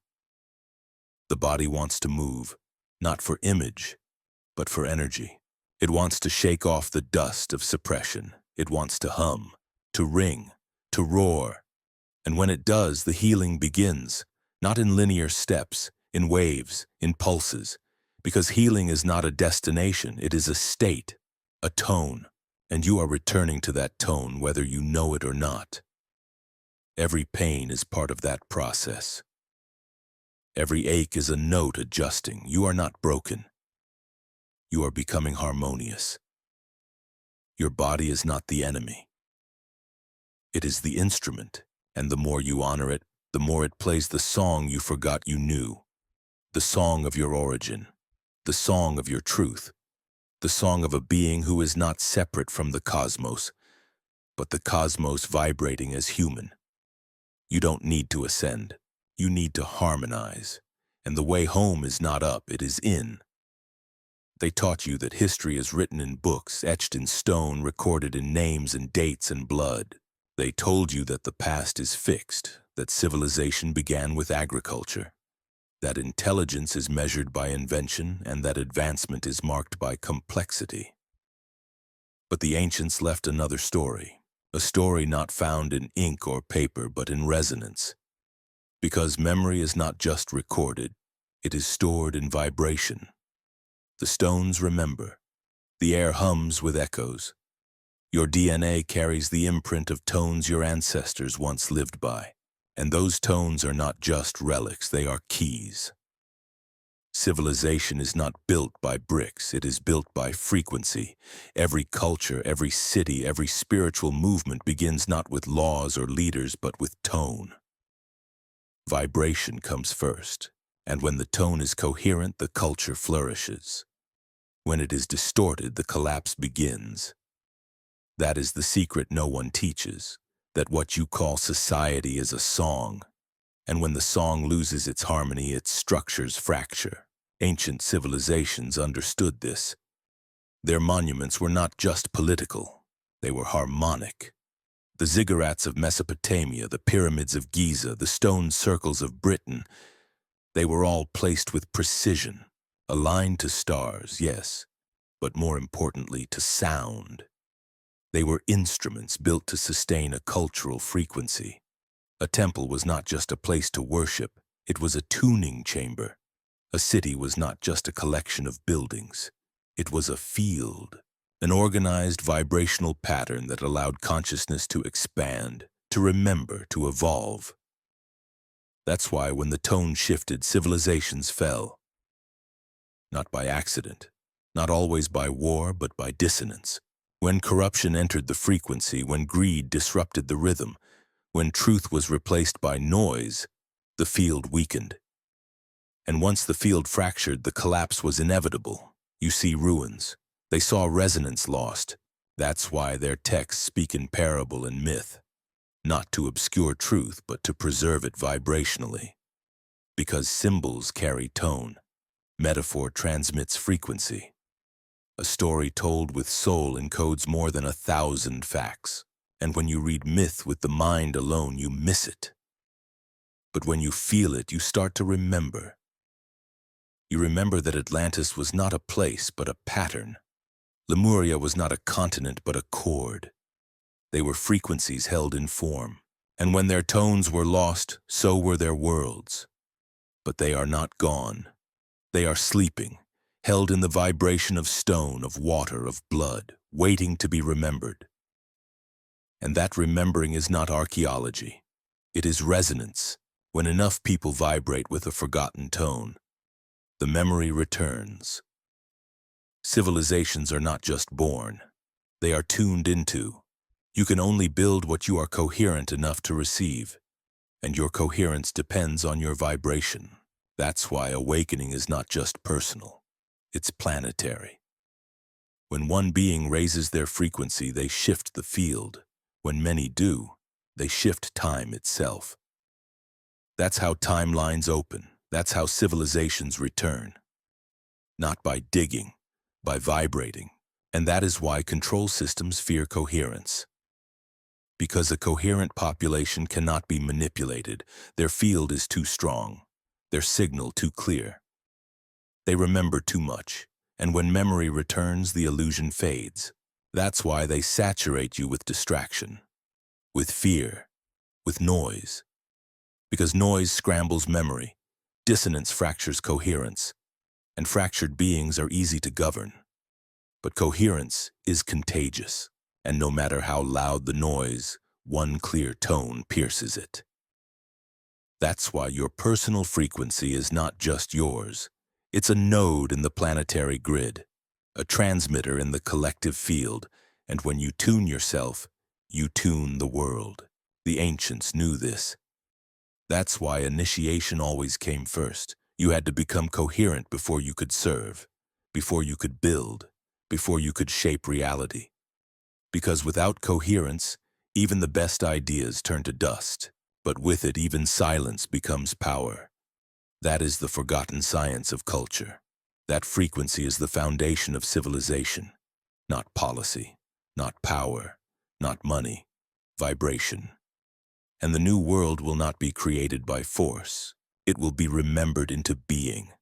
The body wants to move, not for image, but for energy. It wants to shake off the dust of suppression. It wants to hum, to ring, to roar. And when it does, the healing begins, not in linear steps, in waves, in pulses, because healing is not a destination, it is a state, a tone, and you are returning to that tone whether you know it or not. Every pain is part of that process. Every ache is a note adjusting. You are not broken. You are becoming harmonious. Your body is not the enemy. It is the instrument, and the more you honor it, the more it plays the song you forgot you knew, the song of your origin, the song of your truth, the song of a being who is not separate from the cosmos, but the cosmos vibrating as human. You don't need to ascend. You need to harmonize. And the way home is not up, it is in. They taught you that history is written in books, etched in stone, recorded in names and dates and blood. They told you that the past is fixed, that civilization began with agriculture, that intelligence is measured by invention, and that advancement is marked by complexity. But the ancients left another story, a story not found in ink or paper, but in resonance. Because memory is not just recorded, it is stored in vibration. The stones remember. The air hums with echoes. Your DNA carries the imprint of tones your ancestors once lived by. And those tones are not just relics, they are keys. Civilization is not built by bricks, it is built by frequency. Every culture, every city, every spiritual movement begins not with laws or leaders, but with tone. Vibration comes first, and when the tone is coherent, the culture flourishes. When it is distorted, the collapse begins. That is the secret no one teaches, that what you call society is a song, and when the song loses its harmony, its structures fracture. Ancient civilizations understood this. Their monuments were not just political, they were harmonic. The ziggurats of Mesopotamia, the pyramids of Giza, the stone circles of Britain, they were all placed with precision, aligned to stars, yes, but more importantly to sound. They were instruments built to sustain a cultural frequency. A temple was not just a place to worship, it was a tuning chamber. A city was not just a collection of buildings, it was a field, an organized vibrational pattern that allowed consciousness to expand, to remember, to evolve. That's why when the tone shifted, civilizations fell. Not by accident, not always by war, but by dissonance. When corruption entered the frequency, when greed disrupted the rhythm, when truth was replaced by noise, the field weakened. And once the field fractured, the collapse was inevitable. You see ruins. They saw resonance lost. That's why their texts speak in parable and myth, not to obscure truth, but to preserve it vibrationally. Because symbols carry tone, metaphor transmits frequency. A story told with soul encodes more than 1,000 facts, and when you read myth with the mind alone, you miss it. But when you feel it, you start to remember. You remember that Atlantis was not a place, but a pattern. Lemuria was not a continent, but a chord. They were frequencies held in form, and when their tones were lost, so were their worlds. But they are not gone. They are sleeping, held in the vibration of stone, of water, of blood, waiting to be remembered. And that remembering is not archaeology. It is resonance, when enough people vibrate with a forgotten tone. The memory returns. Civilizations are not just born. They are tuned into. You can only build what you are coherent enough to receive, and your coherence depends on your vibration. That's why awakening is not just personal. It's planetary. When one being raises their frequency, they shift the field. When many do, they shift time itself. That's how timelines open. That's how civilizations return. Not by digging, by vibrating. And that is why control systems fear coherence. Because a coherent population cannot be manipulated, their field is too strong, their signal too clear. They remember too much, and when memory returns, the illusion fades. That's why they saturate you with distraction, with fear, with noise. Because noise scrambles memory, dissonance fractures coherence, and fractured beings are easy to govern. But coherence is contagious, and no matter how loud the noise, one clear tone pierces it. That's why your personal frequency is not just yours. It's a node in the planetary grid, a transmitter in the collective field, and when you tune yourself, you tune the world. The ancients knew this. That's why initiation always came first. You had to become coherent before you could serve, before you could build, before you could shape reality. Because without coherence, even the best ideas turn to dust, but with it even silence becomes power. That is the forgotten science of culture. That frequency is the foundation of civilization, not policy, not power, not money, vibration. And the new world will not be created by force. It will be remembered into being,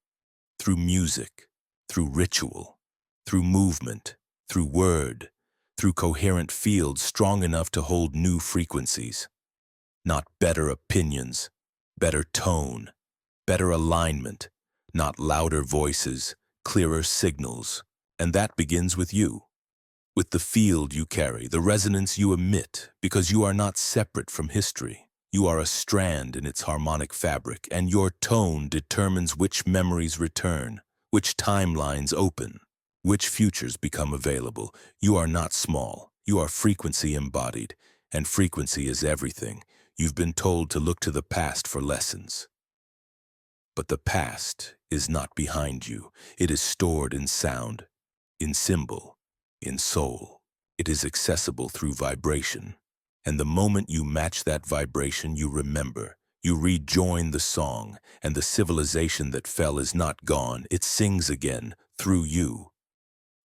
through music, through ritual, through movement, through word, through coherent fields strong enough to hold new frequencies. Not better opinions, better tone, better alignment, not louder voices, clearer signals. And that begins with you, with the field you carry, the resonance you emit, because you are not separate from history. You are a strand in its harmonic fabric, and your tone determines which memories return, which timelines open, which futures become available. You are not small. You are frequency embodied, and frequency is everything. You've been told to look to the past for lessons. But the past is not behind you. It is stored in sound, in symbol, in soul. It is accessible through vibration. And the moment you match that vibration, you remember. You rejoin the song, and the civilization that fell is not gone. It sings again, through you.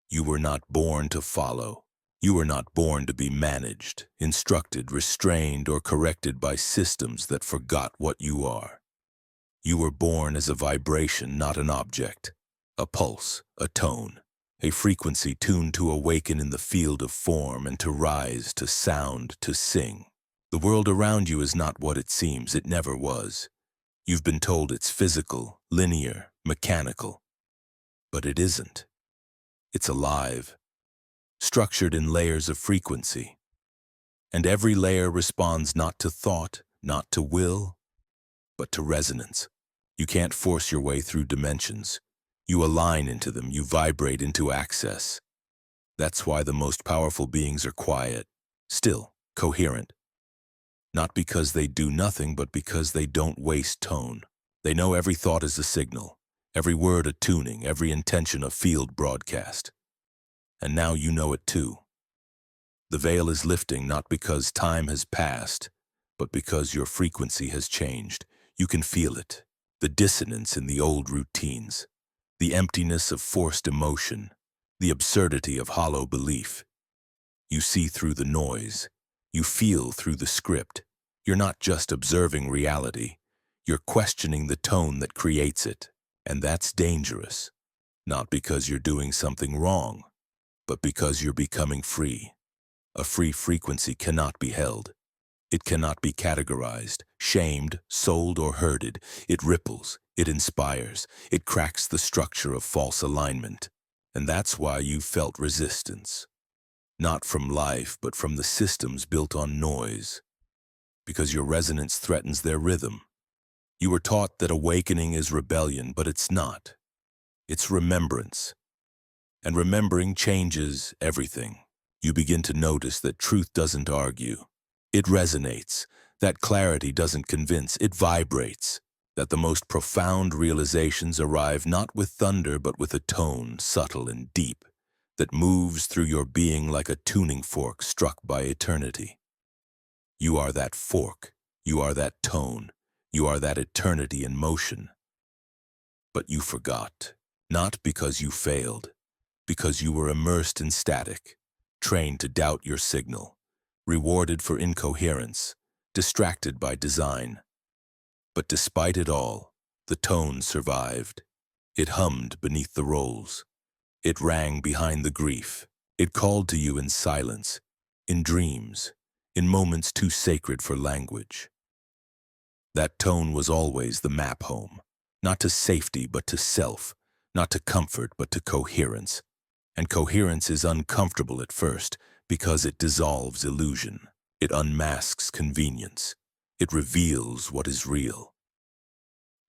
You were not born to follow. You were not born to be managed, instructed, restrained, or corrected by systems that forgot what you are. You were born as a vibration, not an object. A pulse, a tone, a frequency tuned to awaken in the field of form and to rise, to sound, to sing. The world around you is not what it seems. It never was. You've been told it's physical, linear, mechanical. But it isn't. It's alive, structured in layers of frequency. And every layer responds not to thought, not to will, but to resonance. You can't force your way through dimensions. You align into them, you vibrate into access. That's why the most powerful beings are quiet, still, coherent. Not because they do nothing, but because they don't waste tone. They know every thought is a signal, every word a tuning, every intention a field broadcast. And now you know it too. The veil is lifting not because time has passed, but because your frequency has changed. You can feel it, the dissonance in the old routines, the emptiness of forced emotion, the absurdity of hollow belief. You see through the noise. You feel through the script. You're not just observing reality. You're questioning the tone that creates it. And that's dangerous. Not because you're doing something wrong, but because you're becoming free. A free frequency cannot be held. It cannot be categorized, shamed, sold, or herded. It ripples, it inspires, it cracks the structure of false alignment. And that's why you felt resistance. Not from life, but from the systems built on noise. Because your resonance threatens their rhythm. You were taught that awakening is rebellion, but it's not. It's remembrance. And remembering changes everything. You begin to notice that truth doesn't argue. It resonates. That clarity doesn't convince, it vibrates. That the most profound realizations arrive not with thunder but with a tone, subtle and deep, that moves through your being like a tuning fork struck by eternity. You are that fork. You are that tone. You are that eternity in motion. But you forgot. Not because you failed, because you were immersed in static, trained to doubt your signal, rewarded for incoherence, distracted by design. But despite it all, the tone survived. It hummed beneath the rolls. It rang behind the grief. It called to you in silence, in dreams, in moments too sacred for language. That tone was always the map home, not to safety but to self, not to comfort but to coherence. And coherence is uncomfortable at first because it dissolves illusion. It unmasks convenience. It reveals what is real.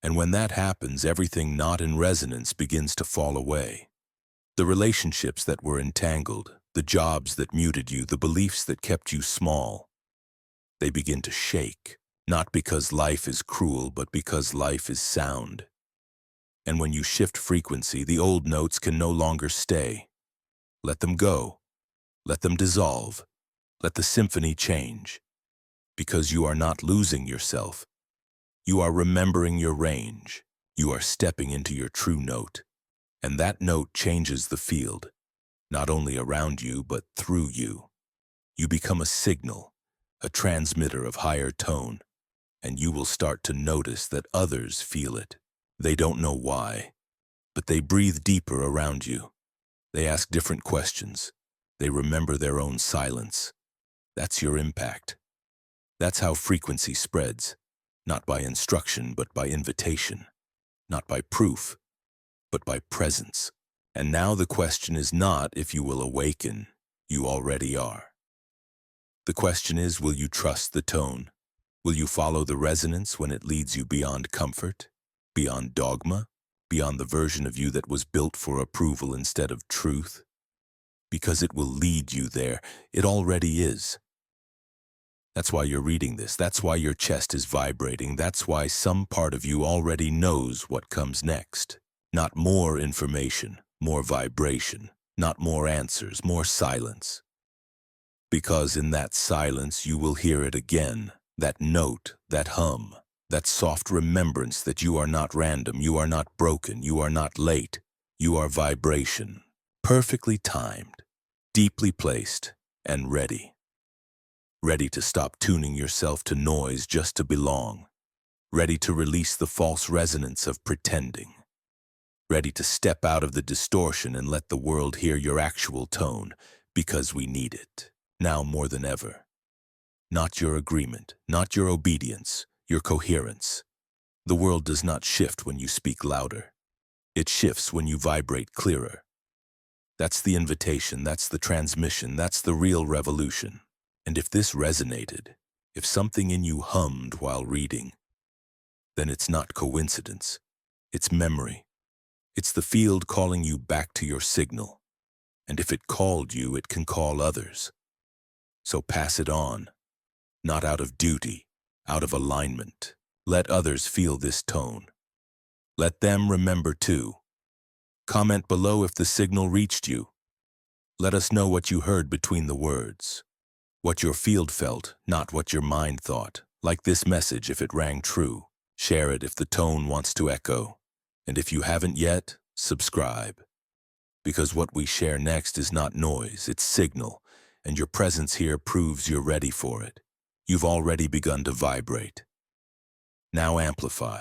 And when that happens, everything not in resonance begins to fall away. The relationships that were entangled, the jobs that muted you, the beliefs that kept you small, they begin to shake, not because life is cruel, but because life is sound. And when you shift frequency, the old notes can no longer stay. Let them go. Let them dissolve. Let the symphony change. Because you are not losing yourself. You are remembering your range. You are stepping into your true note. And that note changes the field, not only around you, but through you. You become a signal, a transmitter of higher tone, and you will start to notice that others feel it. They don't know why, but they breathe deeper around you. They ask different questions. They remember their own silence. That's your impact. That's how frequency spreads, not by instruction, but by invitation, not by proof, but by presence. And now the question is not if you will awaken, you already are. The question is, will you trust the tone? Will you follow the resonance when it leads you beyond comfort, beyond dogma, beyond the version of you that was built for approval instead of truth? Because it will lead you there. It already is. That's why you're reading this. That's why your chest is vibrating. That's why some part of you already knows what comes next. Not more information, more vibration. Not more answers, more silence. Because in that silence you will hear it again. That note, that hum, that soft remembrance that you are not random, you are not broken, you are not late. You are vibration. Perfectly timed, deeply placed, and ready. Ready to stop tuning yourself to noise just to belong. Ready to release the false resonance of pretending. Ready to step out of the distortion and let the world hear your actual tone, because we need it, now more than ever. Not your agreement, not your obedience, your coherence. The world does not shift when you speak louder. It shifts when you vibrate clearer. That's the invitation, that's the transmission, that's the real revolution. And if this resonated, if something in you hummed while reading, then it's not coincidence. It's memory. It's the field calling you back to your signal. And if it called you, it can call others. So pass it on, not out of duty, out of alignment. Let others feel this tone. Let them remember too. Comment below if the signal reached you. Let us know what you heard between the words. What your field felt, not what your mind thought. Like this message if it rang true. Share it if the tone wants to echo. And if you haven't yet, subscribe. Because what we share next is not noise, it's signal. And your presence here proves you're ready for it. You've already begun to vibrate. Now amplify.